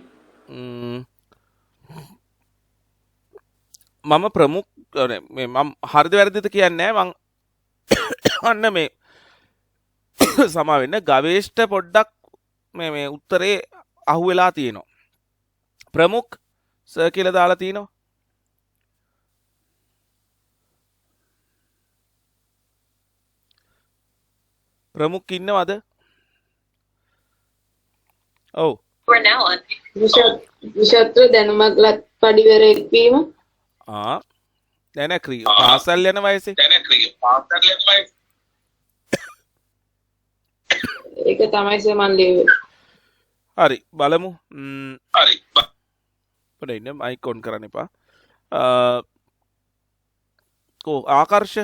මම ප්‍රමුඛ මම හරිද වැරදිද කියන්නේ මම අන්න මේ සමා වෙන්න ගවේෂ්ඨ පොඩ්ඩක් මේ උත්තරේ අහුවෙලා තියෙනවා ප්‍රමුඛ සර් කියලා දාලා තිනවා ප්‍රමුඛ ඉන්නවද ඔව් විෂත්‍ර දැනුමක් ලත් පඩිවරයෙක් වීම දැන පාසල් යන වයසේ ඒක තමයි සමන් ලියුවේ හරි බලමු පොඩ ඉන්න මයික් ඔන් කරන්න එපා ආකර්ෂ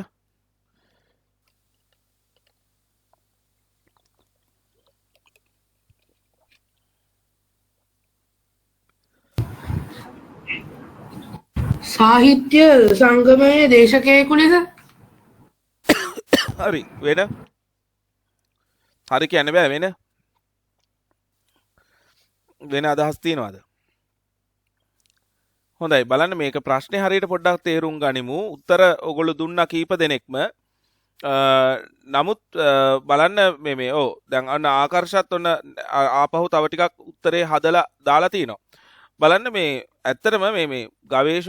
සාහිත්‍ය සංගමයේ දේශකයෙකු ලෙස හරි වෙන හරි කියන්න බෑ වෙන අදහස් තියෙනවද හොඳයි බලන්න මේක ප්‍රශ්නේ හරියට පොඩ්ඩක් තේරුම් ගනිමු උත්තර ඔයගොල්ලෝ දුන්නා කීප දෙනෙක්ම නමුත් බලන්න මේ දැන් අන්න ආකර්ෂත් ඔන්න ආපහු තව ටිකක් උත්තරේ හදලා දාලා තිනවා බලන්න මේ ඇත්තටම මේ ගවේෂ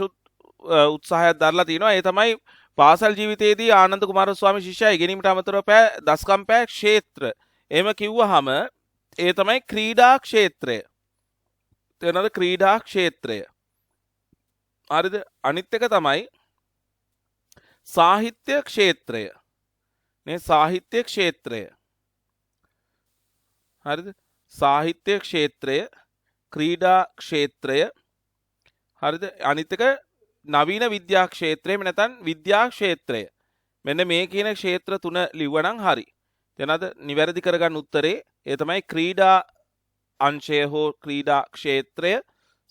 උත්සාහයක් දරලා තිනවා ඒ තමයි පාසල් ජීවිතයේදී ආනන්ද කුමාරස්වාමි ශිෂ්‍යයා ඉගෙනීමට අමතරව දස්කම් පෑ ක්ෂේත්‍ර එහෙම කිව්වහම ඒ තමයි ක්‍රීඩා ක්ෂේත්‍රය තේරෙනවද ක්‍රීඩා ක්ෂේත්‍රය හරිද අනිත් එක තමයි සාහිත්‍ය ක්ෂේත්‍රය නේ සාහිත්‍ය ක්ෂේත්‍රය හරිද සාහිත්‍ය ක්ෂේත්‍රය ක්‍රීඩා ක්ෂේත්‍රය හරිද අනිත් එක නවීන විද්‍යා ක්ෂේත්‍රය නැත්නම් විද්‍යා ක්ෂේත්‍රය මෙන්න මේ කියන ක්ෂේත්‍ර තුන ලිව්වනම් හරි එතනද නිවැරදි කරගන්න උත්තරේ ඒ තමයි ක්‍රීඩා අංශය හෝ ක්‍රීඩා ක්ෂේත්‍රය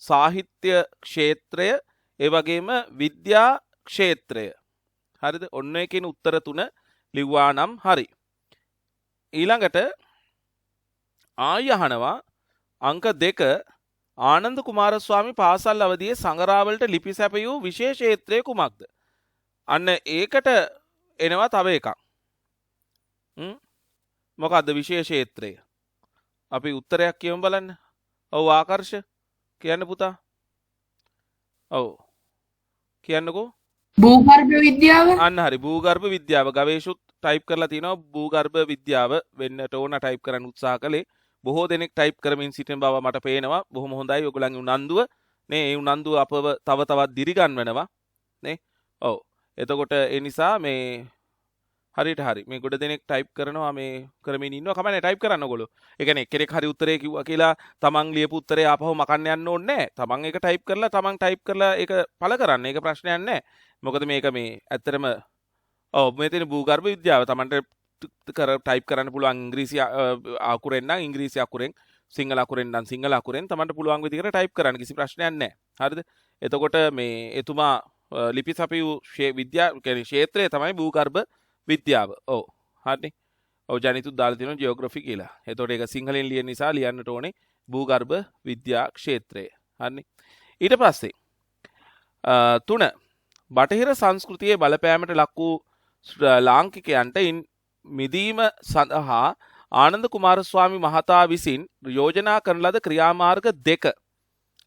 සාහිත්‍ය ක්ෂේත්‍රය ඒ වගේම විද්‍යා ක්ෂේත්‍රය හරිද ඔන්න ඒ කියන උත්තර තුන ලිව්වා නම් හරි. ඊළඟට ආය අහනවා අංක 2 ආනන්ද කුමාරස්වාමි පාසල් අවදියේ සංගරාවලට ලිපි සැපයූ විශේෂ ක්ෂේත්‍රය කුමක්ද? අන්න ඒකට එනවා තව එකක්. මොකද්ද විශේෂ ක්ෂේත්‍රය? අපි උත්තරයක් කියමු බලන්න. ඔව් ආකර්ෂ කියන්න පුතා. ඔව් කියන්නකෝ. භූගර්භ විද්‍යාව. අන්න හරි භූගර්භ විද්‍යාව ගවේෂුත් ටයිප් කරලා තිනවා භූගර්භ විද්‍යාව වෙන්නට ඕන ටයිප් කරන්න උත්සාහ කළේ. බොහෝ දෙනෙක් ටයිප් කරමින් සිටින බව මට පේනවා. බොහොම හොඳයි ඔයගොල්ලන්ගේ උනන්දුව. නේ ඒ උනන්දුව අපව තව තවත් දිරිගන්වනවා. නේ? ඔව්. එතකොට ඒ නිසා මේ හරියට හරි මේ ගොඩ දෙනෙක් ටයිප් කරනවා මේ කරමින් ඉන්නවා. කමන්නේ ටයිප් කරන්න ඔයගොල්ලෝ. ඒ කියන්නේ එක්කෙනෙක් හරි උත්තරේ කිව්වා කියලා තමන් ලියපු උත්තරේ ආපහු මකන්න යන්න ඕනේ නැහැ. තමන් ඒක ටයිප් කරලා ඒක පළ කරන්න. ඒක ප්‍රශ්නයක් නැහැ. මොකද මේක මේ ඇත්තටම ඔව් මෙතන භූගර්භ විද්‍යාව තමන්ට ටයිප් කරන්න පුළුවන් ඉංග්‍රීසි අකුරෙන් නම් ඉංග්‍රීසි අකුරෙන් සිංහල අකුරෙන් නම් සිංහල අකුරෙන් තමන්ට පුළුවන් විදිහට ටයිප් කරන්න කිසි ප්‍රශ්නයක් නැහැ. හරිද? එතකොට මේ එතුමා ලිපි සපයූ විද්‍යා කියන්නේ ක්ෂේත්‍රය තමයි භූගර්භ විද්‍යාව. ඔව්. හරිනේ. ඔව් ජනිතුත් දාලා තියෙනවා ජියෝග්‍රැෆි කියලා. එතකොට ඒක සිංහලෙන් ලියන නිසා ලියන්නට ඕනේ භූගර්භ විද්‍යා ක්ෂේත්‍රය. හරිනේ. ඊට පස්සේ 3 බටහිර සංස්කෘතියේ බලපෑමට ලක් වූ ලාංකිකයන්ට මිදීම සඳහා ආනන්ද කුමාරස්වාමි මහතා විසින් යෝජනා කරන ලද ක්‍රියාමාර්ග 2.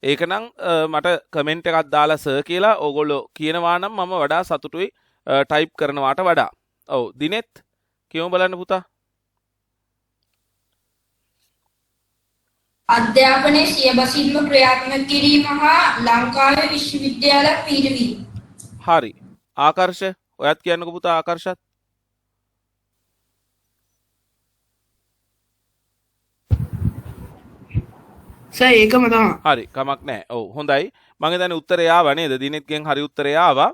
ඒක නම් මට කමෙන්ට් එකක් දාලා සර් කියලා ඕගොල්ලෝ කියනවා නම් මම වඩා සතුටුයි ටයිප් කරනවාට වඩා. ඔව් දිනෙත් කියමු බලන්න පුතා. අධ්‍යාපනයේ සියබසින්ම ක්‍රියාත්මක කිරීම හා ලංකාවේ විශ්වවිද්‍යාල පිහිටවීම. හරි. ආකර්ෂ ඔයත් කියන්නකෝ පුතා ආකර්ෂත්. සර් ඒකම තමයි. හරි කමක් නැහැ. ඔව් හොඳයි. මම හිතන්නේ උත්තරය ආවා නේද? දිනෙත්ගෙන් හරි උත්තරය ආවා.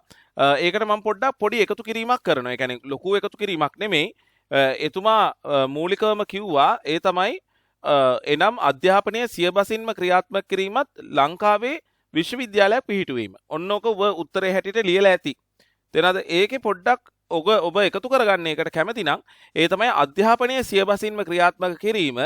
ඒකට මම පොඩ්ඩක් පොඩි එකතු කිරීමක් කරනවා. ඒ කියන්නේ ලොකු එකතු කිරීමක් නෙමෙයි. එතුමා මූලිකවම කිව්වා ඒ තමයි එනම් අධ්‍යාපනයේ සියබසින්ම ක්‍රියාත්මක කිරීමත් ලංකාවේ විශ්වවිද්‍යාලයක් පිහිටුවීම. ඔන්නෝක ඔබ උත්තරේ හැටියට ලියලා ඇති. තේරෙනවද? ඒකේ පොඩ්ඩක් ඔබ එකතු කරගන්න එකට කැමති නම් ඒ තමයි අධ්‍යාපනයේ සියබසින්ම ක්‍රියාත්මක කිරීම.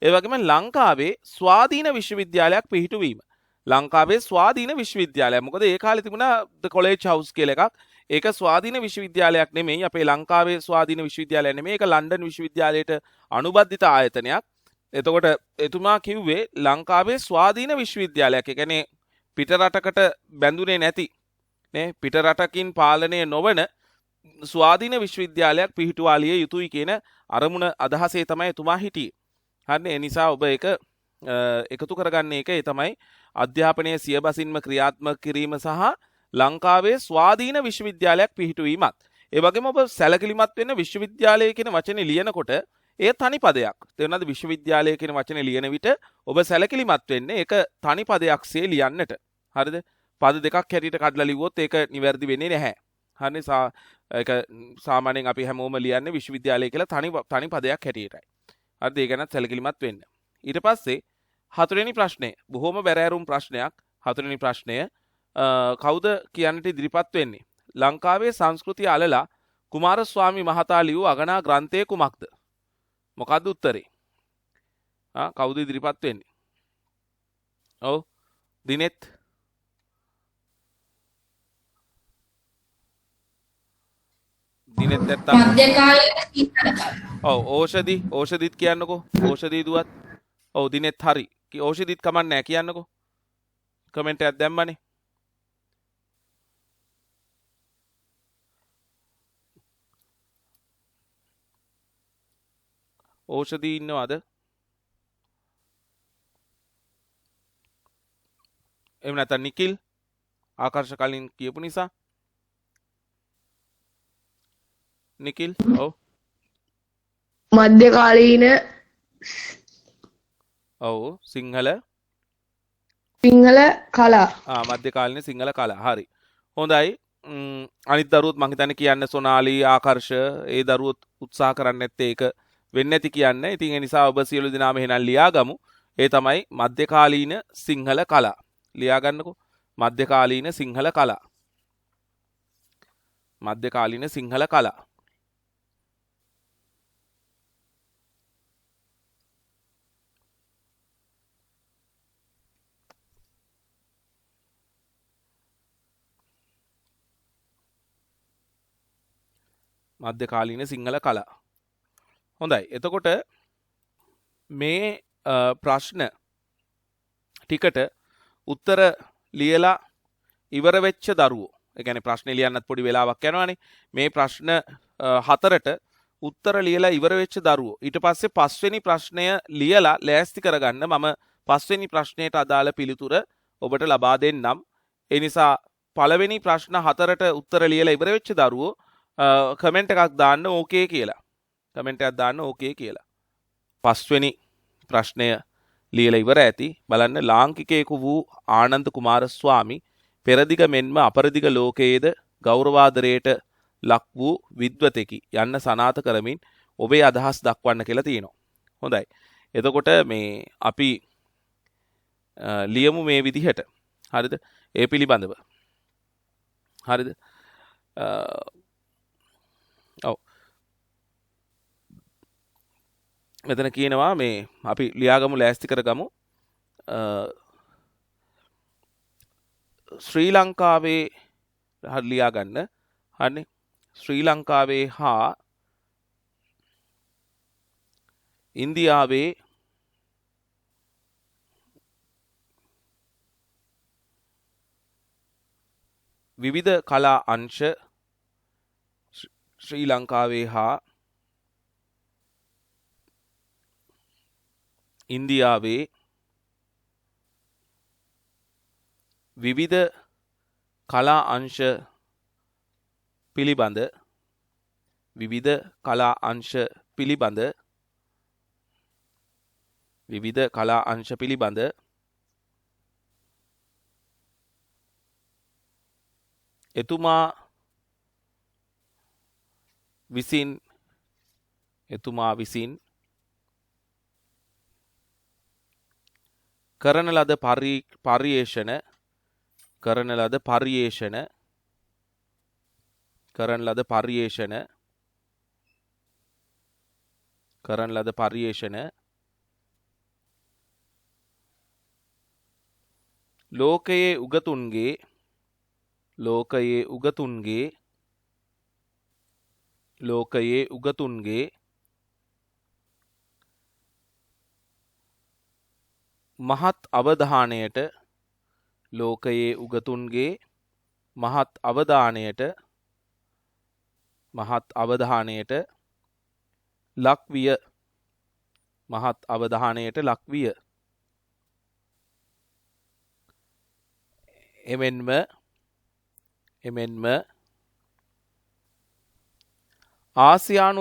ඒ වගේම ලංකාවේ ස්වාධීන විශ්වවිද්‍යාලයක් පිහිටුවීම. ලංකාවේ ස්වාධීන විශ්වවිද්‍යාලයක්. මොකද ඒ කාලේ තිබුණා ද කොලෙජ් හවුස් කියලා එකක්. ඒක ස්වාධීන විශ්වවිද්‍යාලයක් නෙමෙයි. අපේ ලංකාවේ ස්වාධීන විශ්වවිද්‍යාලයක් නෙමෙයි. ඒක ලන්ඩන් විශ්වවිද්‍යාලයට අනුබද්ධිත ආයතනයක්. එතකොට එතුමා කිව්වේ ලංකාවේ ස්වාධීන විශ්වවිද්‍යාලයක්. ඒ කියන්නේ පිට රටකට බැඳුනේ නැති නේ පිට රටකින් පාලනය නොවන ස්වාධීන විශ්වවිද්‍යාලයක් පිහිටුවාලිය යුතුයි කියන අරමුණ අදහසේ තමයි එතුමා හිටියේ. හරිනේ. ඒ නිසා ඔබ ඒක එකතු කරගන්න එක ඒ තමයි අධ්‍යාපනයේ සියබසින්ම ක්‍රියාත්මක කිරීම සහ ලංකාවේ ස්වාධීන විශ්වවිද්‍යාලයක් පිහිටුවීමත්. ඒ වගේම ඔබ සැලකිලිමත් වෙන්න විශ්වවිද්‍යාලය කියන වචනේ ලියනකොට ඒ තනි පදයක්. තේරුණාද? විශ්වවිද්‍යාලය කියන වචනේ ලියන විට ඔබ සැලකිලිමත් වෙන්නේ ඒක තනි පදයක්සේ ලියන්නට. හරිද? පද දෙකක් හැටියට කඩලා ලිව්වොත් ඒක නිවැරදි වෙන්නේ නැහැ. හරිනේ. ඒක සාමාන්‍යයෙන් අපි හැමෝම ලියන්නේ විශ්වවිද්‍යාලය කියලා තනි පදයක් හැටියටයි. හරිද? ඒ ගැනත් සැලකිලිමත් වෙන්න. ඊට පස්සේ 4 වෙනි ප්‍රශ්නය බොහොම බැරෑරුම් ප්‍රශ්නයක්. 4 වෙනි ප්‍රශ්නය කවුද කියන්නට ඉදිරිපත් වෙන්නේ? ලංකාවේ සංස්කෘතිය අලලා කුමාරස්වාමි මහතා ලියූ අගනා ග්‍රන්ථය කුමක්ද? මොකද්ද උත්තරේ? කවුද ඉදිරිපත් වෙන්නේ? ඔව් දිනෙත් නැත්තම් මධ්‍යකාලීන ඔව් ඕෂධිත් කියන්නකෝ. ඕෂධි දුවත්. ඔව් දිනෙත් හරි. ඕෂධිත් කමන්නේ නැහැ කියන්නකෝ. කමෙන්ට් එකක් දැම්මනේ. ඕෂධි ඉන්නවද? එහෙම නැත්නම් නිකිල් ආකර්ෂ කලින් කියපු නිසා නිකිල් ඔව් මධ්‍යකාලීන ඔව් සිංහල කලා. මධ්‍යකාලීන සිංහල කලා. හරි. හොඳයි. අනිත් දරුවොත් මං හිතන්නේ කියන්න සොනාලි ආකර්ෂ ඒ දරුවොත් උත්සාහ කරන්නේ නැත්තේ ඒක වෙන්නේ නැති කියන්නේ. ඉතින් ඒ නිසා ඔබ සියලු දෙනාම එහෙනම් ලියාගමු. ඒ තමයි මධ්‍යකාලීන සිංහල කලා. ලියා ගන්නකෝ. මධ්‍යකාලීන සිංහල කලා. මධ්‍යකාලීන සිංහල කලා. මධ්‍යකාලීන සිංහල කලා. හොඳයි. එතකොට මේ ප්‍රශ්න ටිකට උත්තර ලියලා ඉවර වෙච්ච දරුවෝ, ඒ කියන්නේ ප්‍රශ්නේ ලියන්නත් පොඩි වෙලාවක් යනවානේ. මේ ප්‍රශ්න 4ට උත්තර ලියලා ඉවර වෙච්ච දරුවෝ ඊට පස්සේ 5 වෙනි ප්‍රශ්නය ලියලා ලෑස්ති කරගන්න මම 5 වෙනි ප්‍රශ්නයට අදාළ පිළිතුර ඔබට ලබා දෙන්නම්. ඒ නිසා පළවෙනි ප්‍රශ්න 4ට උත්තර ලියලා ඉවර වෙච්ච දරුවෝ කමෙන්ට් එකක් දාන්න ඕකේ කියලා. කමෙන්ට් එකක් දාන්න ඕකේ කියලා. 5 වෙනි ප්‍රශ්නය ලියලා ඉවර ඇති. බලන්න ලාංකිකයෙකු වූ ආනන්ද කුමාරස්වාමි පෙරදිග මෙන්ම අපරදිග ලෝකයේද ගෞරවාදරයට ලක් වූ විද්වතෙකි යන්න සනාථ කරමින් ඔබේ අදහස් දක්වන්න කියලා තියෙනවා. හොඳයි. එතකොට මේ අපි ලියමු මේ විදිහට. හරිද? ඒ පිළිබඳව. හරිද? ඔව්. මෙතන කියනවා මේ අපි ලියාගමු ලෑස්ති කරගමු. ශ්‍රී ලංකාවේ හරි ලියා ගන්න. හරිනේ. ශ්‍රී ලංකාවේ හා ඉන්දියාවේ විවිධ කලා අංශ ශ්‍රී ලංකාවේ හා ඉන්දියාවේ විවිධ කලා අංශ පිළිබඳ විවිධ කලා අංශ පිළිබඳ විවිධ කලා අංශ පිළිබඳ එතුමා විසින් කරන ලද පර්යේෂණ ලෝකයේ උගතුන්ගේ මහත් අවධානයට ලක්විය. එමෙන්ම ආසියානු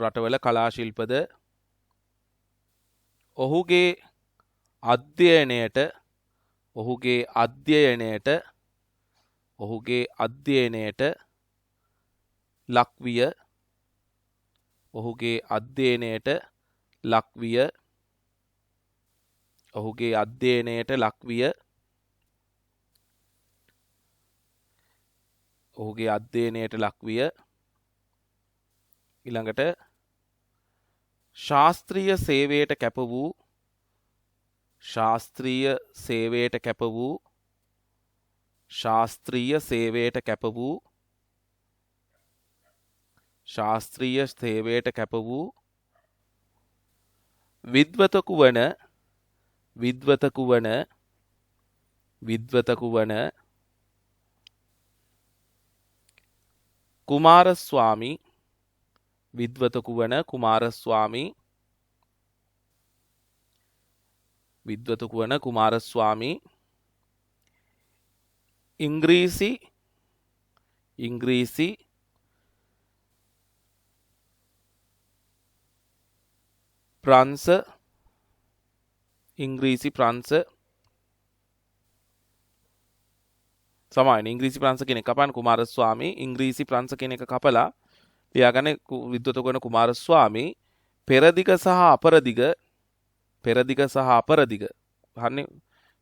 රටවල කලා ශිල්පද ඔහුගේ අධ්‍යයනයට ලක්විය. ඊළඟට ශාස්ත්‍රීය සේවයට කැප වූ විද්වතකු වන කුමාරස්වාමි ඉංග්‍රීසි ප්‍රංශ සමාන ඉංග්‍රීසි ප්‍රංශ කියන එක කපන කුමාරස්වාමි ඉංග්‍රීසි ප්‍රංශ කියන එක කපලා ලියාගන්නේ විද්වතක වන කුමාරස්වාමි පෙරදිග සහ අපරදිග හන්නේ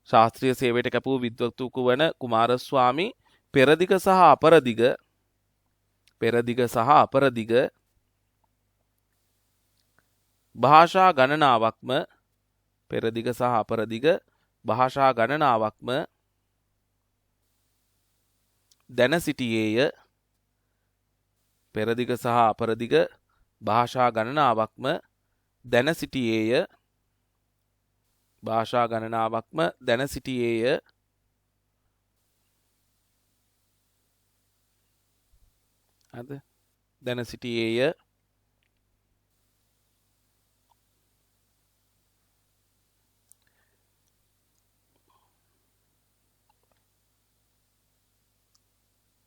ශාස්ත්‍රීය සේවයට කැපූ විද්වතුකු වන කුමාරස්වාමී පෙරදිග සහ අපරදිග භාෂා ගණනාවක්ම දැන සිටියේය. පෙරදිග සහ අපරදිග භාෂා ගණනාවක්ම දැන සිටියේය. අද දැන සිටියේය.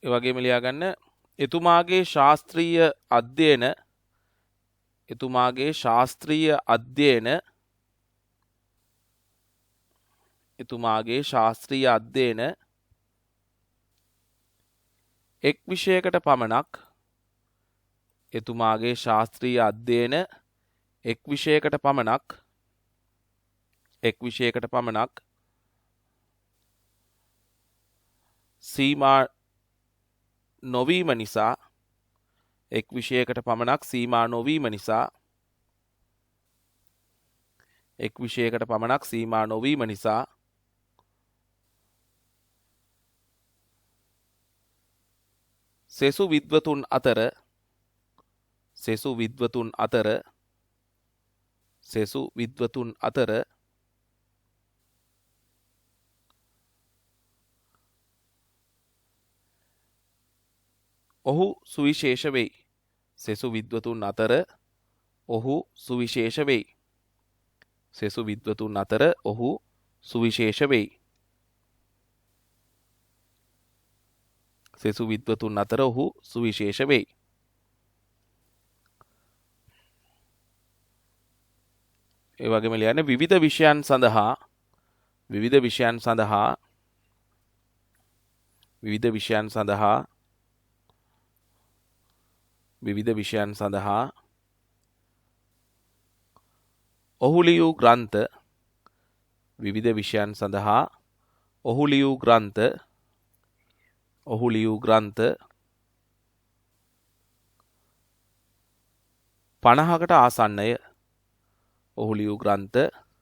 ඒ වගේම ලියා ගන්න එතුමාගේ ශාස්ත්‍රීය අධ්‍යයන එක් විෂයකට පමණක් සීමා නොවීම නිසා සෙසු විද්වතුන් අතර ඔහු සුවිශේෂ වෙයි. සෙසු විද්වතුන් අතර ඔහු සුවිශේෂ වෙයි. ඒ වගේම ලියන්න විවිධ විෂයන් සඳහා ඔහු ලියූ ග්‍රන්ථ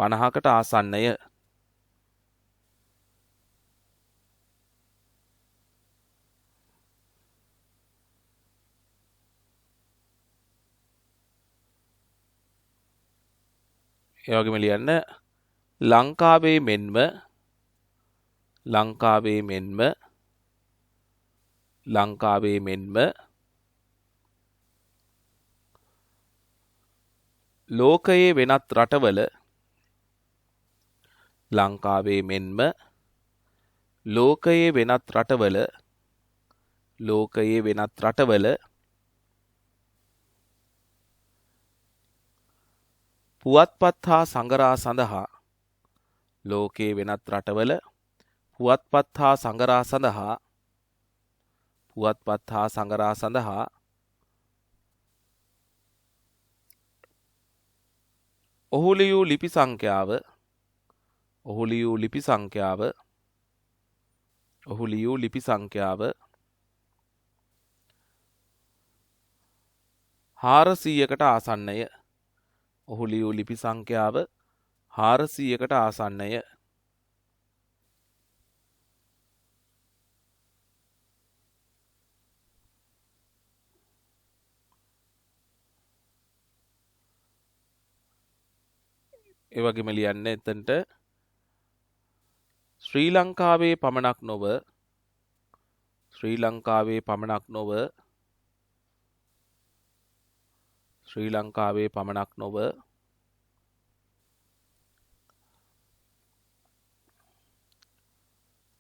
50කට ආසන්නය. ඒ වගේම ලියන්න ලංකාවේ මෙන්ම ලෝකයේ වෙනත් රටවල පුවත්පත් හා සඟරා සඳහා ඔහු ලියූ ලිපි සංඛ්‍යාව 400කට ආසන්නය. ඒ වගේම ලියන්න එතනට ශ්‍රී ලංකාවේ පමණක් නොව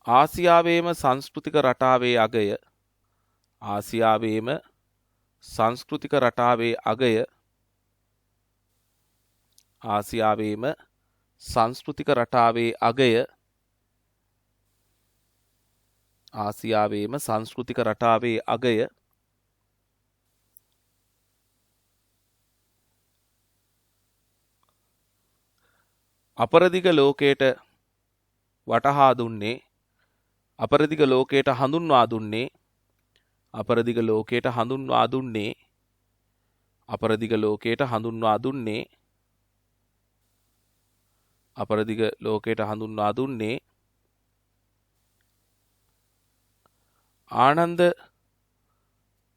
ආසියාවේම සංස්කෘතික රටාවේ අගය ආසියාවේම සංස්කෘතික රටාවේ අගය අපරදිග ලෝකයට වටහා දුන්නේ අපරදිග ලෝකයට හඳුන්වා දුන්නේ අපරදිග ලෝකයට හඳුන්වා දුන්නේ අපරදිග ලෝකයට හඳුන්වා දුන්නේ අපරදිග ලෝකයට හඳුන්වා දුන්නේ ආනන්ද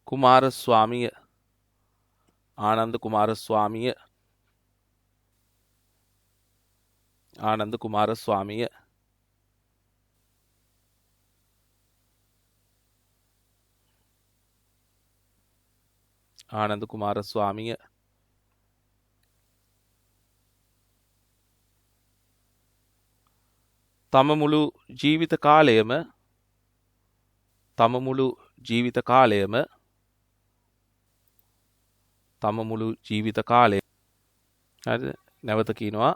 කුමාරස්වාමිය ආනන්ද කුමාරස්වාමිය ආනන්ද කුමාරස්වාමිය ආනන්ද කුමාරස්වාමිය තම මුළු ජීවිත කාලයම තම මුළු ජීවිත කාලයම තම මුළු ජීවිත කාලය හරිද නැවත කියනවා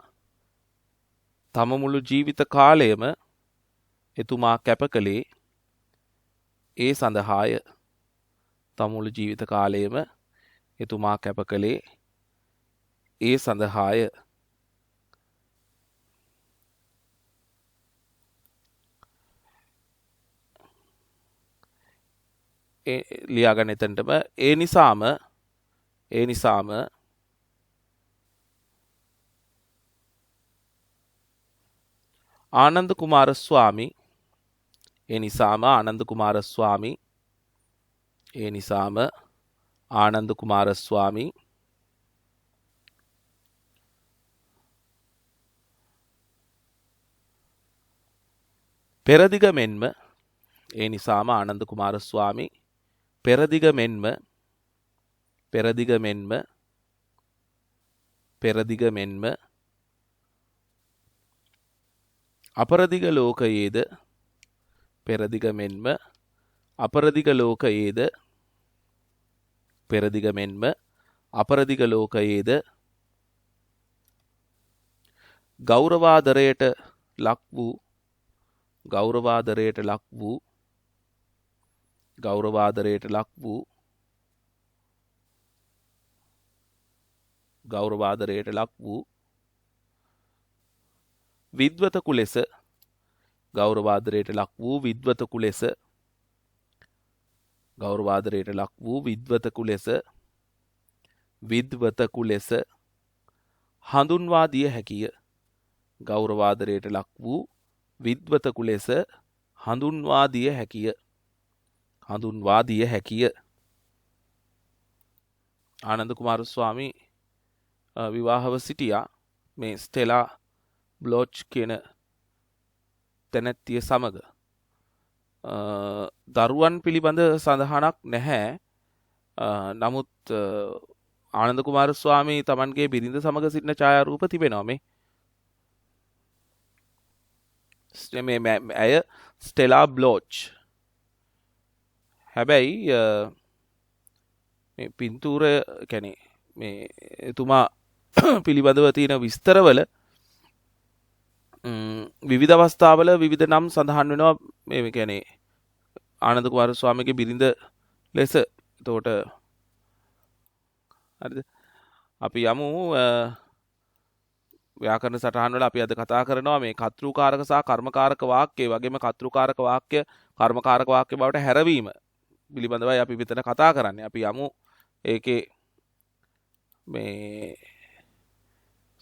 තම මුළු ජීවිත කාලයම එතුමා කැප කළේ ඒ සඳහාය තම මුළු ජීවිත කාලයම එතුමා කැප කළේ ඒ සඳහාය ලියාගන්න එතනටම ඒ නිසාම ආනන්ද කුමාරස්වාමි ඒ නිසාම ආනන්ද කුමාරස්වාමි ඒ නිසාම ආනන්ද කුමාරස්වාමි පෙරදිග මෙන්ම ඒ නිසාම ආනන්ද කුමාරස්වාමි පෙරදිග මෙන්ම පෙරදිග මෙන්ම පෙරදිග මෙන්ම අපරදිග ලෝකයේද පෙරදිග මෙන්ම අපරදිග ලෝකයේද පෙරදිග මෙන්ම අපරදිග ලෝකයේද ගෞරවාදරයට ලක් වූ ගෞරවාදරයට ලක් වූ ගෞරවාදරයට ලක් වූ ගෞරවාදරයට ලක් වූ විද්වතකු ලෙස ගෞරවාදරයට ලක් වූ විද්වතකු ලෙස ගෞරවාදරයට ලක් වූ විද්වතකු ලෙස විද්වතකු ලෙස හඳුන්වා දිය හැකිය ගෞරවාදරයට ලක් වූ විද්වතකු ලෙස හඳුන්වා දිය හැකිය හඳුන්වා දිය හැකිය ආනන්ද කුමාරස්වාමී විවාහව සිටියා මේ ස්ටෙලා බ්ලොච් කියන තැනැත්තිය සමග දරුවන් පිළිබඳ සඳහනක් නැහැ නමුත් ආනන්ද කුමාරස්වාමී තමන්ගේ බිරිඳ සමග සිටින ඡායාරූප තිබෙනවා මේ ඇය ස්ටෙලා බ්ලොච් හැබැයි මේ පින්තූර කැනෙ මේ එතුමා පිළිබඳව තියෙන විස්තරවල විවිධ අවස්ථාවල විවිධ නම් සඳහන් වෙනවා මේ කැනේ ආනන්ද කුමාරස්වාමීගේ බිරිඳ ලෙස එතකොට හරිද අපි යමු ව්‍යාකරණ සටහන් වල අපි අද කතා කරනවා මේ කර්තෘකාරක සහ කර්මකාරක වාක්‍ය වගේම කර්තෘකාරක වාක්‍ය කර්මකාරක වාක්‍ය බවට හැරවීම පිළිබඳවයි අපි මෙතන කතා කරන්නේ. අපි යමු ඒකේ මේ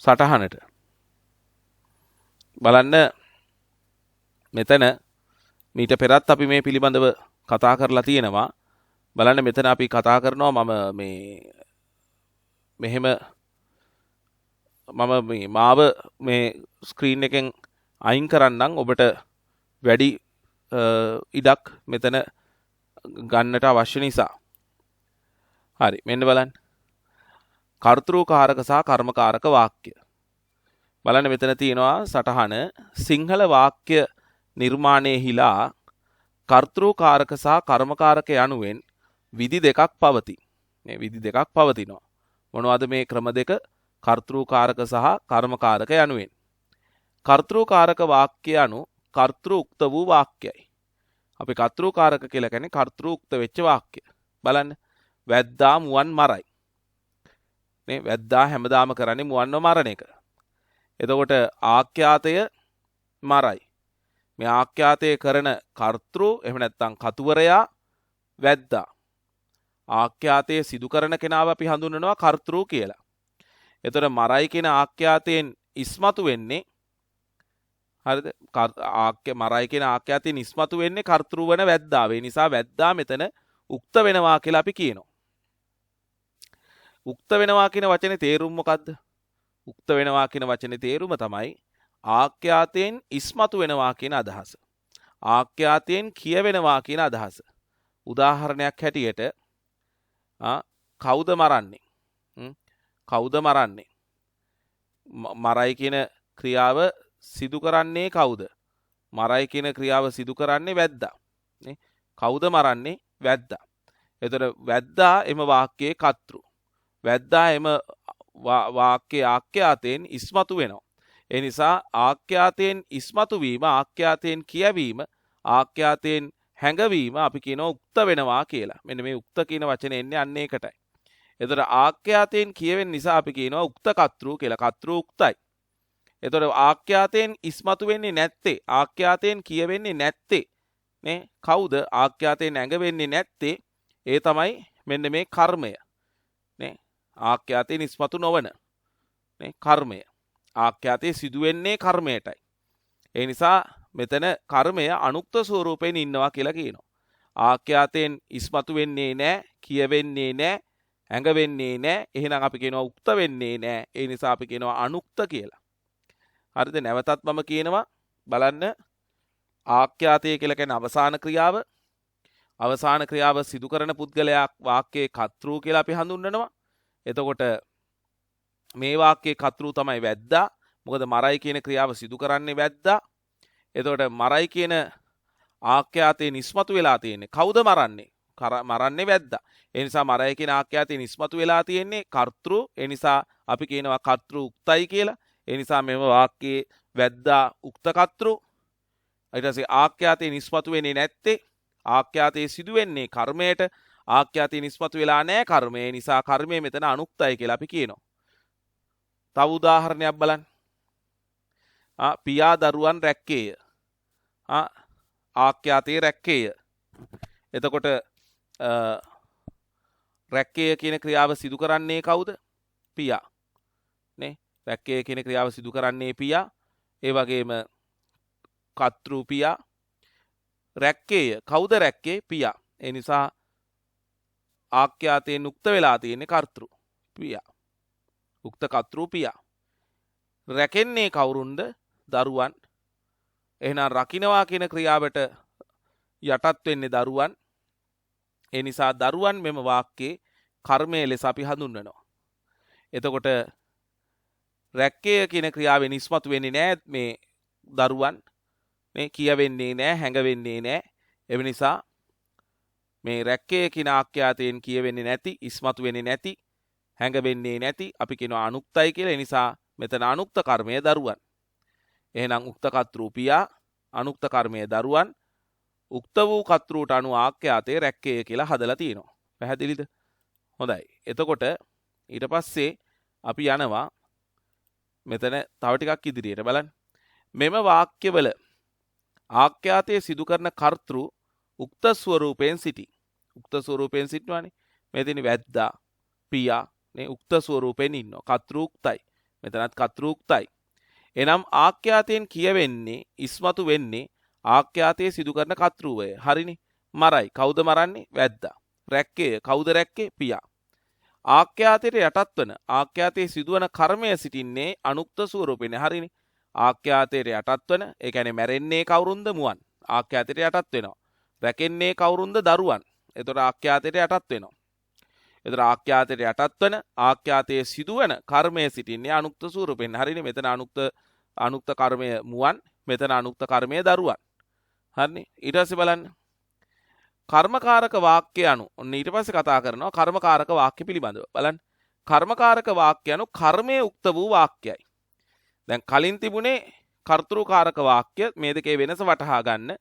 සටහනට. බලන්න මෙතන මීට පෙරත් අපි මේ පිළිබඳව කතා කරලා තියෙනවා. බලන්න මෙතන අපි කතා කරනවා මම මෙහෙම මාව මේ ස්ක්‍රීන් එකෙන් අයින් කරන්නම් ඔබට වැඩි ඉඩක් මෙතන ගන්නට අවශ්‍ය නිසා. හරි මෙන්න බලන්න. කර්තෘකාරක සහ කර්මකාරක වාක්‍ය. බලන්න මෙතන තියෙනවා සටහන සිංහල වාක්‍ය නිර්මාණයෙහිලා කර්තෘකාරක සහ කර්මකාරක යනුවෙන් විධි දෙකක් පවතී. මේ විධි දෙකක් පවතිනවා. මොනවද මේ ක්‍රම දෙක? කර්තෘකාරක සහ කර්මකාරක යනුවෙන්. කර්තෘකාරක වාක්‍ය anu කර්තෘ උක්ත වූ වාක්‍යයි. අපි කර්තෘකාරක කියලා කියන්නේ කර්තෘ උක්ත වෙච්ච වාක්‍ය. බලන්න. වැද්දා මුවන් මරයි. නේ වැද්දා හැමදාම කරන්නේ මුවන්ව මරණ එක. එතකොට ආඛ්‍යාතය මරයි. මේ ආඛ්‍යාතය කරන කර්තෘ එහෙම නැත්නම් කතුවරයා වැද්දා. ආඛ්‍යාතය සිදු කරන කෙනාව අපි හඳුන්වනවා කර්තෘ කියලා. එතකොට මරයි කියන ආඛ්‍යාතයෙන් ඉස්මතු වෙන්නේ හරිද? මරයි කියන ආඛ්‍යාතයෙන් ඉස්මතු වෙන්නේ කර්තෘ වන වැද්දා. ඒ නිසා වැද්දා මෙතන උක්ත වෙනවා කියලා අපි කියනවා. උක්ත වෙනවා කියන වචනේ තේරුම මොකද්ද? උක්ත වෙනවා කියන වචනේ තේරුම තමයි ආඛ්‍යාතයෙන් ඉස්මතු වෙනවා කියන අදහස. ආඛ්‍යාතයෙන් කියවෙනවා කියන අදහස. උදාහරණයක් හැටියට කවුද මරන්නේ? කවුද මරන්නේ? මරයි කියන ක්‍රියාව සිදු කරන්නේ කවුද? මරයි කියන ක්‍රියාව සිදු කරන්නේ වැද්දා. නේ? කවුද මරන්නේ? වැද්දා. එතකොට වැද්දා එම වාක්‍යයේ කර්තෘ. වැද්දා එම වාක්‍යයේ ආඛ්‍යාතයෙන් ඉස්මතු වෙනවා. ඒ නිසා ආඛ්‍යාතයෙන් ඉස්මතු වීම, ආඛ්‍යාතයෙන් කියවීම, ආඛ්‍යාතයෙන් හැඟවීම අපි කියනවා උක්ත වෙනවා කියලා. මෙන්න මේ උක්ත කියන වචනේ එන්නේ අන්න ඒකටයි. එතකොට ආඛ්‍යාතයෙන් කියවෙන නිසා අපි කියනවා උක්ත කර්තෘ කියලා. කර්තෘ උක්තයි. එතකොට ආඛ්‍යාතයෙන් ඉස්මතු වෙන්නේ නැත්තේ, ආඛ්‍යාතයෙන් කියවෙන්නේ නැත්තේ නේ කවුද? ආඛ්‍යාතයෙන් ඇඟවෙන්නේ නැත්තේ ඒ තමයි මෙන්න මේ කර්මය. නේ ආඛ්‍යාතයෙන් ඉස්මතු නොවන නේ කර්මය. ආඛ්‍යාතයේ සිදු වෙන්නේ කර්මයටයි. ඒ නිසා මෙතන කර්මය අනුක්ත ස්වරූපයෙන් ඉන්නවා කියලා කියනවා. ආඛ්‍යාතයෙන් ඉස්මතු වෙන්නේ නැහැ, කියවෙන්නේ නැහැ, ඇඟවෙන්නේ නැහැ. එහෙනම් අපි කියනවා උක්ත වෙන්නේ නැහැ. ඒ නිසා අපි කියනවා අනුක්ත කියලා. හරිද? නැවතත් මම කියනවා බලන්න ආඛ්‍යාතය කියලා කියන්නේ අවසාන ක්‍රියාව. අවසාන ක්‍රියාව සිදු කරන පුද්ගලයා වාක්‍යයේ කර්තෘ කියලා අපි හඳුන්වනවා. එතකොට මේ වාක්‍යයේ කර්තෘ තමයි වැද්දා. මොකද මරයි කියන ක්‍රියාව සිදු කරන්නේ වැද්දා. එතකොට මරයි කියන ආඛ්‍යාතයෙන් ඉස්මතු වෙලා තියෙන්නේ කවුද මරන්නේ? මරන්නේ වැද්දා. ඒ නිසා මරයි කියන ආඛ්‍යාතයෙන් ඉස්මතු වෙලා තියෙන්නේ කර්තෘ. ඒ නිසා අපි කියනවා කර්තෘ උක්තයි කියලා. ඒ නිසා මෙම වාක්‍යයේ වැද්දා උක්ත කර්තෘ. ඊට පස්සේ ආඛ්‍යාතයෙන් ඉස්මතු වෙන්නේ නැත්තේ ආඛ්‍යාතයේ සිදු වෙන්නේ කර්මයට. ආඛ්‍යාතයෙන් ඉස්මතු වෙලා නැහැ කර්මය. ඒ නිසා කර්මය මෙතන අනුක්තයි කියලා අපි කියනවා. තව උදාහරණයක් බලන්න. පියා දරුවන් රැක්කේය. ආඛ්‍යාතයේ රැක්කේය. එතකොට රැක්කේය කියන ක්‍රියාව සිදු කරන්නේ කවුද? පියා. නේ? රැක්කේය කියන ක්‍රියාව සිදු කරන්නේ පියා. ඒ වගේම කර්තෘ පියා. රැක්කේය. කවුද රැක්කේ? පියා. ඒ නිසා ආඛ්‍යාතයෙන් උක්ත වෙලා තියෙන්නේ කර්තෘ. පියා. උක්ත කර්තෘ පියා. රැකෙන්නේ කවුරුන්ද? දරුවන්. එහෙනම් රකින්නවා කියන ක්‍රියාවට යටත් වෙන්නේ දරුවන්. ඒ නිසා දරුවන් මෙම වාක්‍යයේ කර්මයේ ලෙස අපි හඳුන්වනවා. එතකොට රැක්කේ කියන ක්‍රියාවෙන් ඉස්මතු වෙන්නේ නැහැ මේ දරුවන්. මේ කියවෙන්නේ නැහැ, හැඟවෙන්නේ නැහැ. ඒ නිසා මේ රැක්කේ කියන ආඛ්‍යාතයෙන් කියවෙන්නේ නැති, ඉස්මතු වෙන්නේ නැති, හැඟවෙන්නේ නැති අපි කියනවා අනුක්තයි කියලා. ඒ නිසා මෙතන අනුක්ත කර්මයේ දරුවන්. එහෙනම් උක්ත කර්තෘ පියා, අනුක්ත කර්මයේ දරුවන්, උක්ත වූ කර්තෘට අනුව ආඛ්‍යාතයේ රැක්කේ කියලා හදලා තියෙනවා. පැහැදිලිද? හොඳයි. එතකොට ඊට පස්සේ අපි යනවා මෙතන තව ටිකක් ඉදිරියට බලන්න. මෙම වාක්‍යවල ආඛ්‍යාතයේ සිදු කරන කර්තෘ උක්ත ස්වරූපයෙන් සිටි. උක්ත ස්වරූපයෙන් සිටනවානේ. මේ තියෙන වැද්දා, පියා නේ උක්ත ස්වරූපයෙන් ඉන්නවා. කර්තෘ උක්තයි. මෙතනත් කර්තෘ උක්තයි. එනම් ආඛ්‍යාතයෙන් කියවෙන්නේ ඉස්මතු වෙන්නේ ආඛ්‍යාතයේ සිදු කරන කර්තෘවය. හරිනේ. මරයි. කවුද මරන්නේ? වැද්දා. රැක්කේ. කවුද රැක්කේ? පියා. ආඛ්‍යාතයට යටත් වන ආඛ්‍යාතයේ සිදුවන කර්මය සිටින්නේ අනුක්ත ස්වරූපෙන්නේ. හරිනේ. ආඛ්‍යාතයට යටත් වන, ඒ කියන්නේ මැරෙන්නේ කවුරුන්ද? මුවන්. ආඛ්‍යාතයට යටත් වෙනවා. රැකෙන්නේ කවුරුන්ද? දරුවන්. එතකොට ආඛ්‍යාතයට යටත් වෙනවා. එතකොට ආඛ්‍යාතයට යටත් වන ආඛ්‍යාතයේ සිදුවන කර්මය සිටින්නේ අනුක්ත ස්වරූපෙන්. හරිනේ. මෙතන අනුක්ත කර්මය මුවන්, මෙතන අනුක්ත කර්මය දරුවන්. හරිනේ. ඊට පස්සේ බලන්න. කර්මකාරක වාක්‍ය අනු ඔන්න ඊට පස්සේ කතා කරනවා කර්මකාරක වාක්‍ය පිළිබඳව. බලන්න. කර්මකාරක වාක්‍ය අනු කර්මයේ උක්ත වූ වාක්‍යයි. දැන් කලින් තිබුණේ කර්තෘකාරක වාක්‍ය. මේ දෙකේ වෙනස වටහා ගන්න.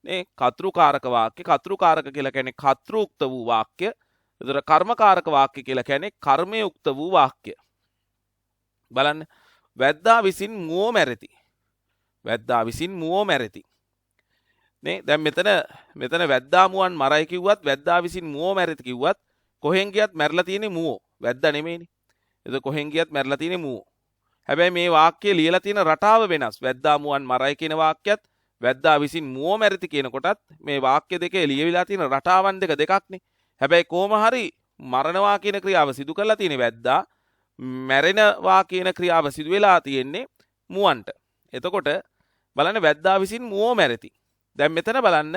නේ කතෘකාරක වාක්‍ය කතෘකාරක කියලා කියන්නේ කතෘක්ත වූ වාක්‍ය. ඒතර කර්මකාරක වාක්‍ය කියලා කියන්නේ කර්මයුක්ත වූ වාක්‍ය. බලන්න වැද්දා විසින් මුවෝ මැරෙති. වැද්දා විසින් මුවෝ මැරෙති. නේ දැන් මෙතන වැද්දා මුවන් මරයි කිව්වත් වැද්දා විසින් මුවෝ මැරෙති කිව්වත් කොහෙන් ගියත් මැරලා තියෙන්නේ මුවෝ. වැද්දා නෙමෙයිනේ. ඒක කොහෙන් ගියත් මැරලා තියෙන්නේ මුවෝ. හැබැයි මේ වාක්‍යය ලියලා තියෙන රටාව වෙනස්. වැද්දා මුවන් මරයි කියන වාක්‍යයත් වැද්දා විසින් මුවෝ මැරෙති කියන කොටත් මේ වාක්‍ය දෙකේ ලියවිලා තියෙන රටාවන් දෙකක්නේ. හැබැයි කොහොම හරි මරණවා කියන ක්‍රියාව සිදු කරලා තියෙන වැද්දා මැරෙනවා කියන ක්‍රියාව සිදු වෙලා තියෙන්නේ මුවන්ට. එතකොට බලන්න වැද්දා විසින් මුවෝ මැරෙති. දැන් මෙතන බලන්න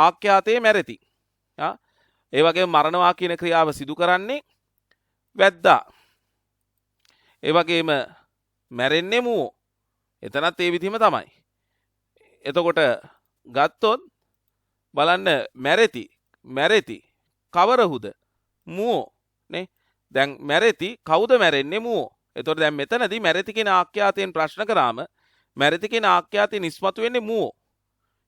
ආඛ්‍යාතයේ මැරෙති. ඒ වගේම මරණවා කියන ක්‍රියාව සිදු කරන්නේ වැද්දා. ඒ වගේම මැරෙන්නේ මුවෝ. එතනත් ඒ විදිහම තමයි. එතකොට ගත්තොත් බලන්න මැරෙති කවරහුද මුවෝ නේ. දැන් මැරෙති කවුද මැරෙන්නේ මුවෝ. එතකොට දැන් මෙතනදී මැරෙති කියන ආඛ්‍යාතයෙන් ප්‍රශ්න කරාම මැරෙති කියන ආඛ්‍යාතයෙන් ඉස්මතු වෙන්නේ මුවෝ.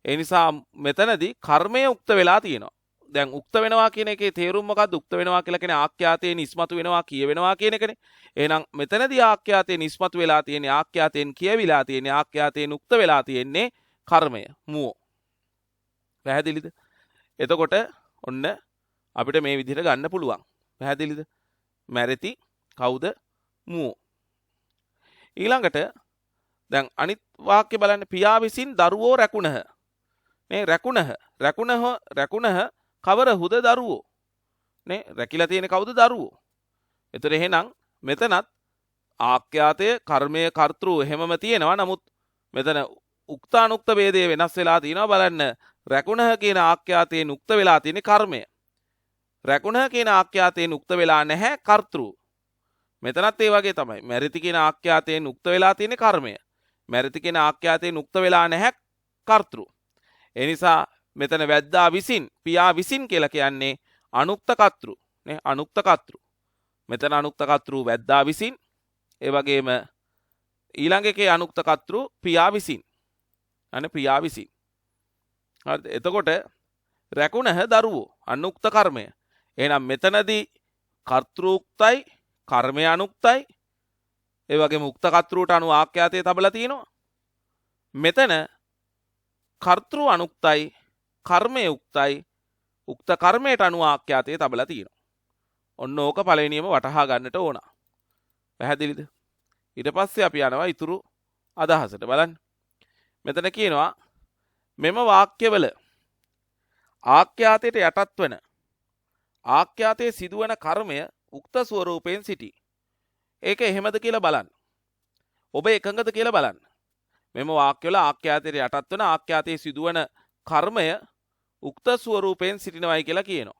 ඒ නිසා මෙතනදී කර්මය උක්ත වෙලා තියෙනවා. දැන් උක්ත වෙනවා කියන එකේ තේරුම මොකද්ද? උක්ත වෙනවා කියලා කියන්නේ ආඛ්‍යාතයෙන් ඉස්මතු වෙනවා කියවෙනවා කියන එකනේ. එහෙනම් මෙතනදී ආඛ්‍යාතයෙන් ඉස්මතු වෙලා තියෙන්නේ ආඛ්‍යාතයෙන් කියවිලා තියෙන්නේ ආඛ්‍යාතයෙන් උක්ත වෙලා තියෙන්නේ කර්මය මුවෝ. පැහැදිලිද? එතකොට ඔන්න අපිට මේ විදිහට ගන්න පුළුවන්. පැහැදිලිද? මැරෙති කවුද මුවෝ. ඊළඟට දැන් අනිත් වාක්‍ය බලන්න. පියා විසින් දරුවෝ රැකුණහ. නේ රැකුණහ කවරහුද දරුවෝ. නේ රැකිලා තියෙන කවුද දරුවෝ. එතකොට එහෙනම් මෙතනත් ආඛ්‍යාතය කර්මය කර්තෘ එහෙමම තියෙනවා. නමුත් මෙතන උක්තානුක්ත ભેදය වෙනස් වෙලා තියෙනවා. බලන්න රැකුණහ කියන ආඛ්‍යාතයෙන් උක්ත වෙලා තියෙන කර්මය. රැකුණහ කියන ආඛ්‍යාතයෙන් උක්ත වෙලා නැහැ කර්තෘ. මෙතනත් ඒ වගේ තමයි. මැරිති කියන ආඛ්‍යාතයෙන් උක්ත වෙලා තියෙන කර්මය. මැරිති කියන ආඛ්‍යාතයෙන් උක්ත වෙලා නැහැ කර්තෘ. ඒ නිසා මෙතන වැද්දා විසින් පියා විසින් කියලා කියන්නේ අනුක්ත කර්තෘ නේ. අනුක්ත කර්තෘ. මෙතන අනුක්ත කර්තෘ වැද්දා විසින්. ඒ වගේම ඊළඟ එකේ අනුක්ත කර්තෘ පියා විසින්. අනේ පියා විසින්. හරිද? එතකොට රැකුණහ දරුවෝ අනුක්ත කර්මය. එහෙනම් මෙතනදී කර්තෘක්තයි කර්මය අනුක්තයි. ඒ වගේම උක්ත කර්තෘට අනුව ආඛ්‍යාතයේ තබලා තියෙනවා. මෙතන කර්තෘ අනුක්තයි කර්මය උක්තයි උක්ත කර්මයට අනුව ආඛ්‍යාතයේ තබලා තියෙනවා. ඔන්න ඕක පළවෙනියම වටහා ගන්නට ඕන. පැහැදිලිද? ඊට පස්සේ අපි යනවා ඊතුරු අදහසට. බලන්න. මෙතන කියනවා මෙම වාක්‍යවල ආඛ්‍යාතයට යටත් වන ආඛ්‍යාතයේ සිදුවන කර්මය උක්ත ස්වරූපයෙන් සිටී. ඒක එහෙමද කියලා බලන්න. ඔබ එකඟද කියලා බලන්න. මෙම වාක්‍යවල ආඛ්‍යාතයට යටත් වන ආඛ්‍යාතයේ සිදුවන කර්මය උක්ත ස්වරූපයෙන් සිටිනවායි කියලා කියනවා.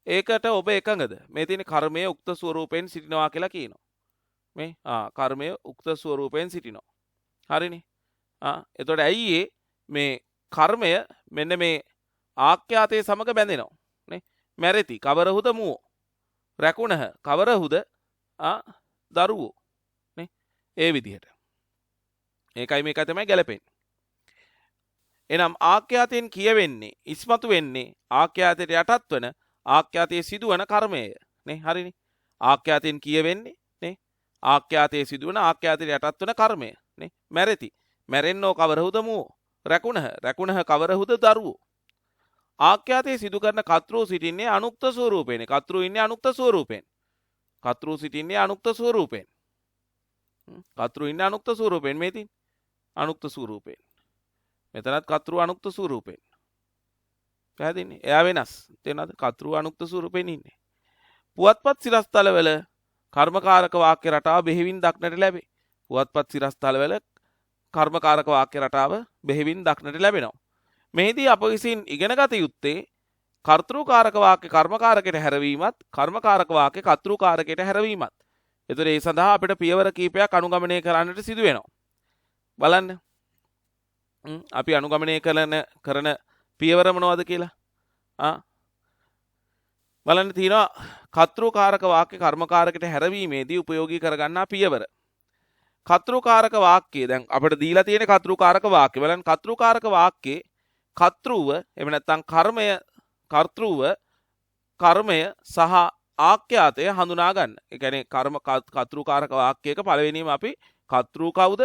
ඒකට ඔබ එකඟද? මේ තියෙන කර්මය උක්ත ස්වරූපයෙන් සිටිනවා කියලා කියනවා. මේ කර්මය උක්ත ස්වරූපයෙන් සිටිනවා. හරිනේ. එතකොට ඇයි මේ කර්මය මෙන්න මේ ආඛ්‍යාතයේ සමග බැඳෙනවා නේ. මැරෙති කවරහුද මුවෝ. රැකුණහ කවරහුද දරුවෝ නේ. ඒ විදිහට. ඒකයි මේක තමයි ගැලපෙන්නේ. එනම් ආඛ්‍යාතයෙන් කියවෙන්නේ ඉස්මතු වෙන්නේ ආඛ්‍යාතයට යටත් වන ආඛ්‍යාතයේ සිදුවන කර්මය නේ. හරිනේ. ආඛ්‍යාතයෙන් කියවෙන්නේ නේ ආඛ්‍යාතයේ සිදුවන ආඛ්‍යාතයට යටත් වන කර්මය නේ. මැරෙති මැරෙන්නෝ කවරහුද මුවෝ. රැකුණහ කවරහුද දරුවෝ. ආඛ්‍යාතයේ සිදු කරන කර්තෘ සිටින්නේ අනුක්ත ස්වරූපයෙන්. කර්තෘ ඉන්නේ අනුක්ත ස්වරූපයෙන්. කර්තෘ සිටින්නේ අනුක්ත ස්වරූපයෙන්. කර්තෘ ඉන්නේ අනුක්ත ස්වරූපයෙන්. මේ තින් අනුක්ත ස්වරූපයෙන්. මෙතනත් කර්තෘ අනුක්ත ස්වරූපයෙන්. පැහැදිලිනේ? එයා වෙනස්. තේනවද? කර්තෘ අනුක්ත ස්වරූපයෙන් ඉන්නේ. පුවත්පත් සිරස්තලවල කර්මකාරක වාක්‍ය රටාව බෙහෙවින් දක්නට ලැබේ. පුවත්පත් සිරස්තලවල කර්මකාරක වාක්‍ය රටාව බෙහෙවින් දක්නට ලැබෙනවා. මෙහිදී අප විසින් ඉගෙන ගත යුත්තේ කර්තෘකාරක වාක්‍ය කර්මකාරකයට හැරවීමත් කර්මකාරක වාක්‍ය කර්තෘකාරකයට හැරවීමත්. එතකොට ඒ සඳහා අපිට පියවර කීපයක් අනුගමනය කරන්නට සිදු වෙනවා. බලන්න. අපි අනුගමනය කරන පියවර මොනවද කියලා? බලන්න තියෙනවා කර්තෘකාරක වාක්‍ය කර්මකාරකයට හැරවීමේදී උපයෝගී කරගන්නා පියවර. කර්තෘකාරක වාක්‍යය දැන් අපිට දීලා තියෙන කර්තෘකාරක වාක්‍ය බලන්න. කර්තෘකාරක වාක්‍යයේ කර්තෘව එහෙම නැත්නම් කර්මය සහ ආඛ්‍යාතය හඳුනා ගන්න. ඒ කියන්නේ කර්තෘකාරක වාක්‍යයක පළවෙනිම අපි කර්තෘ කවුද?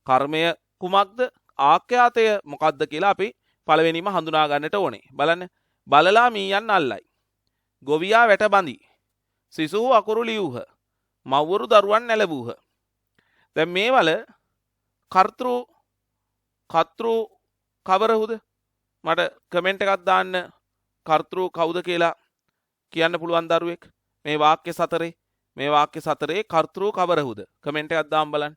කර්මය කුමක්ද? ආඛ්‍යාතය මොකක්ද කියලා අපි පළවෙනිම හඳුනා ගන්නට ඕනේ. බලන්න. බලලා මීයන් අල්ලයි. ගොවියා වැට බඳි. සිසුහු අකුරු ලියූහ. මව්වරු දරුවන් නැලවූහ. දැන් මේවල කර්තෘ කවරහුද? මට කමෙන්ට් එකක් දාන්න කර්තෘ කවුද කියලා කියන්න පුළුවන් දරුවෙක්. මේ වාක්‍ය සතරේ කර්තෘ කවරහුද? කමෙන්ට් එකක් දාන්න බලන්න.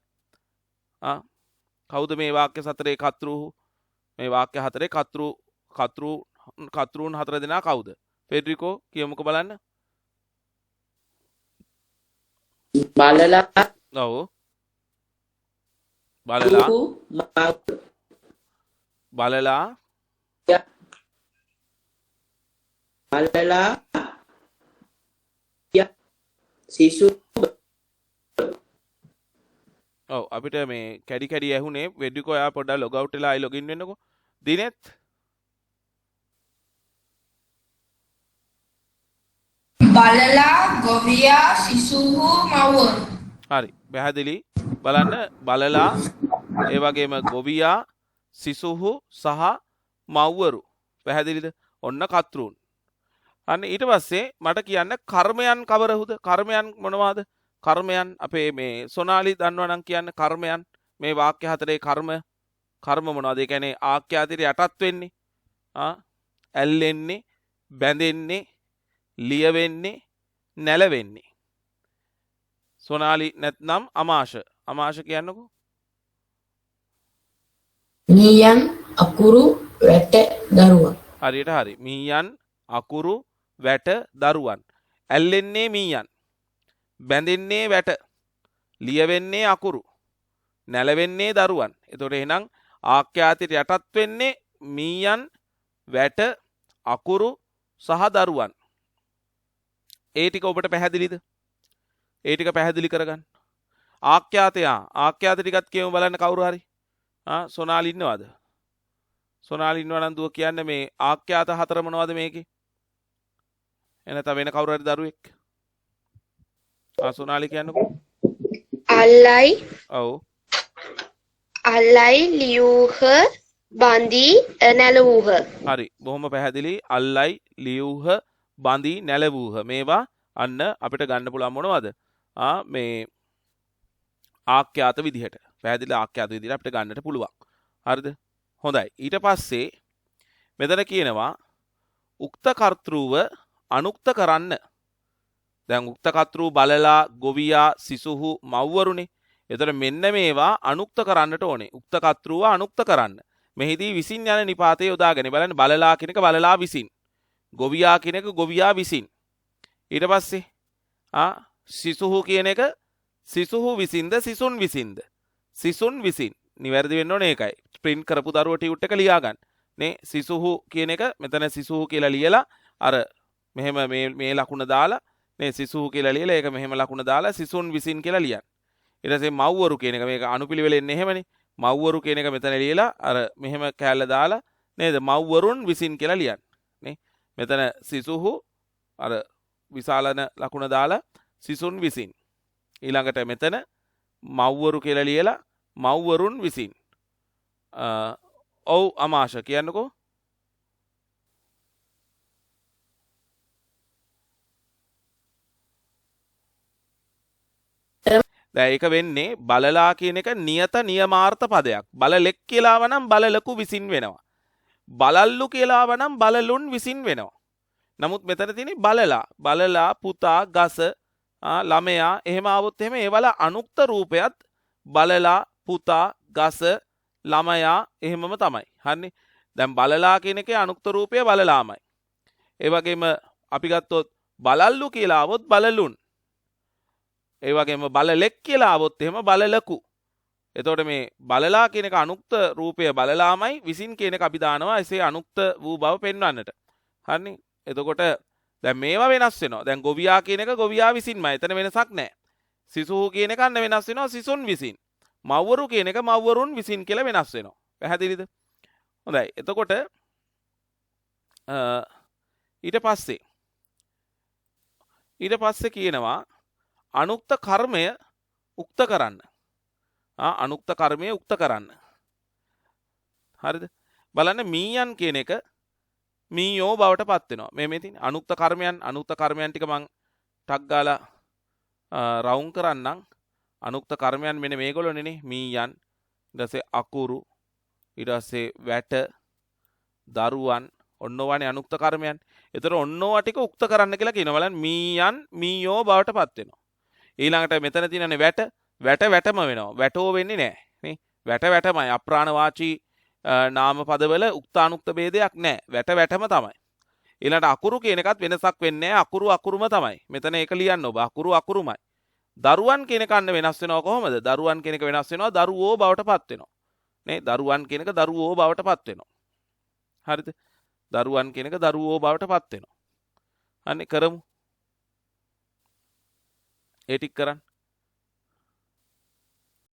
කවුද මේ වාක්‍ය සතරේ කර්තෘහු? මේ වාක්‍ය හතරේ කර්තෘන් 4 දෙනා කවුද? ෆෙඩරිකෝ කියමුකෝ බලන්න. බලලා ඔව්. බලලා සිසු ඔව් අපිට මේ කැඩි ඇහුනේ වෙඩිකෝ එයා පොඩ්ඩක් ලොග් අවුට් වෙලා ආයි ලොගින් වෙන්නකෝ. දිනෙත් බලලා ගොවියා සිසුහු මව්වරු. හරි පැහැදිලි. බලන්න බලලා ඒ වගේම ගොවියා සිසුහු සහ මව්වරු. පැහැදිලිද? ඔන්න කර්තෘන්. අන්න ඊට පස්සේ මට කියන්න කර්මයන් කවරහුද? කර්මයන් මොනවාද? කර්මයන් අපේ මේ සොනාලි දන්නවා නම් කියන්න කර්මයන් මේ වාක්‍ය හතරේ කර්ම මොනවද? ඒ කියන්නේ ආඛ්‍යාතයට යටත් වෙන්නේ. ඇල්ලෙන්නේ, බැඳෙන්නේ, ලියවෙන්නේ, නැලවෙන්නේ. සොනාලි නැත්නම් අමාශ කියන්නකෝ. මීයන් අකුරු වැට දරුවන්. හරියට හරි. මීයන් අකුරු වැට දරුවන්. ඇල්ලෙන්නේ මීයන්. බැඳෙන්නේ වැට. ලියවෙන්නේ අකුරු. නැලවෙන්නේ දරුවන්. එතකොට එහෙනම් ආඛ්‍යාතයට යටත් වෙන්නේ මීයන්, වැට, අකුරු සහ දරුවන්. ඒ ටික ඔබට පැහැදිලිද? ඒ ටික පැහැදිලි කරගන්න. ආඛ්‍යාතය ටිකත් කියමු බලන්න කවුරු හරි. සොනාලි ඉන්නවද? සොනාලි ඉන්නවා නම් දුව කියන්න මේ ආඛ්‍යාත හතර මොනවද මේකේ? එනත වෙන කවුරු හරි දරුවෙක්. සොනාලි කියන්නකෝ. අල්ලයි ඔව්. අල්ලයි ලියූහ බඳී නැලවූහ. හරි. බොහොම පැහැදිලි. අල්ලයි ලියූහ බඳී නැලවූහ. මේවා අන්න අපිට ගන්න පුළුවන් මොනවද? මේ ආඛ්‍යාත විදිහට. පැහැදිලි ආඛ්‍යාත විදිහට අපිට ගන්නට පුළුවන්. හරිද? හොඳයි. ඊට පස්සේ මෙතන කියනවා උක්ත කර්තෘව අනුක්ත කරන්න. දැන් උක්ත කර්තෘ බලලා ගොවියා සිසුහු මව්වරුනේ. එතකොට මෙන්න මේවා අනුක්ත කරන්නට ඕනේ. උක්ත කර්තෘව අනුක්ත කරන්න. මෙහිදී විසින් යන නිපාතය යොදාගෙන බලන්න. බලලා කියන එක බලලා විසින්. ගොවියා කියන එක ගොවියා විසින්. ඊට පස්සේ සිසුහු කියන එක සිසුහු විසින්ද සිසුන් විසින්ද? සිසුන් විසින්. නිවැරදි වෙන්න ඕනේ ඒකයි. ප්‍රින්ට් කරපු දරුවෝ ටියුට් එක ලියා ගන්න. නේ සිසුහු කියන එක මෙතන සිසුහු කියලා ලියලා අර මෙහෙම මේ ලකුණ දාලා මේ සිසුහු කියලා ලියලා ඒක මෙහෙම ලකුණ දාලා සිසුන් විසින් කියලා ලියන්න. ඊට පස්සේ මව්වරු කියන එක මේක අනුපිළිවෙලෙන් එහෙමනේ. මව්වරු කියන එක මෙතන ලියලා අර මෙහෙම කෑල්ල දාලා නේද? මව්වරුන් විසින් කියලා ලියන්න. නේ මෙතන සිසුහු අර විශාලන ලකුණ දාලා සිසුන් විසින්. ඊළඟට මෙතන මව්වරු කියලා ලියලා මව්වරුන් විසින්. ඔව් අමාශ කියන්නකෝ. දැන් ඒක වෙන්නේ බලලා කියන එක නියත නියමාර්ථ පදයක්. බලලෙක් කියලාව නම් බලලකු විසින් වෙනවා. බලල්ලු කියලාව නම් බලලුන් විසින් වෙනවා. නමුත් මෙතන තියෙන්නේ බලලා පුතා ගස ළමයා එහෙම આવොත් එහෙම ඒවල අනුක්ත රූපයත් බලලා පුතා ගස ළමයා එහෙමම තමයි. හරිනේ. දැන් බලලා කියන එකේ අනුක්ත රූපය බලලාමයි. ඒ වගේම අපි ගත්තොත් බලල්ලු කියලා આવොත් බලලුන්. ඒ වගේම බලලෙක් කියලා આવොත් එහෙම බලලකු. එතකොට මේ බලලා කියන එක අනුක්ත රූපය බලලාමයි විසින් කියන එක අපි දානවා එසේ අනුක්ත වූ බව පෙන්වන්නට. හරිනේ. එතකොට දැන් මේවා වෙනස් වෙනවා. දැන් ගොවියා කියන එක ගොවියා විසින්මයි. එතන වෙනසක් නැහැ. සිසුහු කියන එක අන්න වෙනස් වෙනවා සිසුන් විසින්. මව්වරු කියන එක මව්වරුන් විසින් කියලා වෙනස් වෙනවා. පැහැදිලිද? හොඳයි. එතකොට ඊට පස්සේ කියනවා අනුක්ත කර්මය උක්ත කරන්න. අනුක්ත කර්මය උක්ත කරන්න. හරිද? බලන්න මීයන් කියන එක මීයෝ බවට පත් වෙනවා. මේ තියෙන අනුක්ත කර්මයන් ටික මං ටක් ගාලා රවුම් කරන්නම්. අනුක්ත කර්මයන් මෙන්න මේගොල්ලෝනේ මීයන්, ඊට පස්සේ අකුරු, ඊට පස්සේ වැට, දරුවන්, ඔන්නෝවනේ අනුක්ත කර්මයන්. ඒතර ඔන්නෝවා ටික උක්ත කරන්න කියලා කියනවා. බලන්න මීයන් මීයෝ බවට පත් වෙනවා. ඊළඟට මෙතන තියෙනනේ වැටම වෙනවා. වැටෝ වෙන්නේ නැහැ නේ. වැටමයි. අප්‍රාණ වාචී නාම පදවල උක්ත අනුක්ත ભેදයක් නැහැ. වැටම තමයි. ඊළඟට අකුරු කියන එකත් වෙනසක් වෙන්නේ නැහැ. අකුරුම තමයි. මෙතන ඒක ලියන්න ඔබ. අකුරුමයි. දරුවන් කියන එක අන්න වෙනස් වෙනවා කොහොමද? දරුවන් කියන එක වෙනස් වෙනවා දරුවෝ බවට පත් වෙනවා. නේ? දරුවන් කියන එක දරුවෝ බවට පත් වෙනවා. හරිද? දරුවන් කියන එක දරුවෝ බවට පත් වෙනවා. අනේ කරමු. ඒ ටික කරන්න.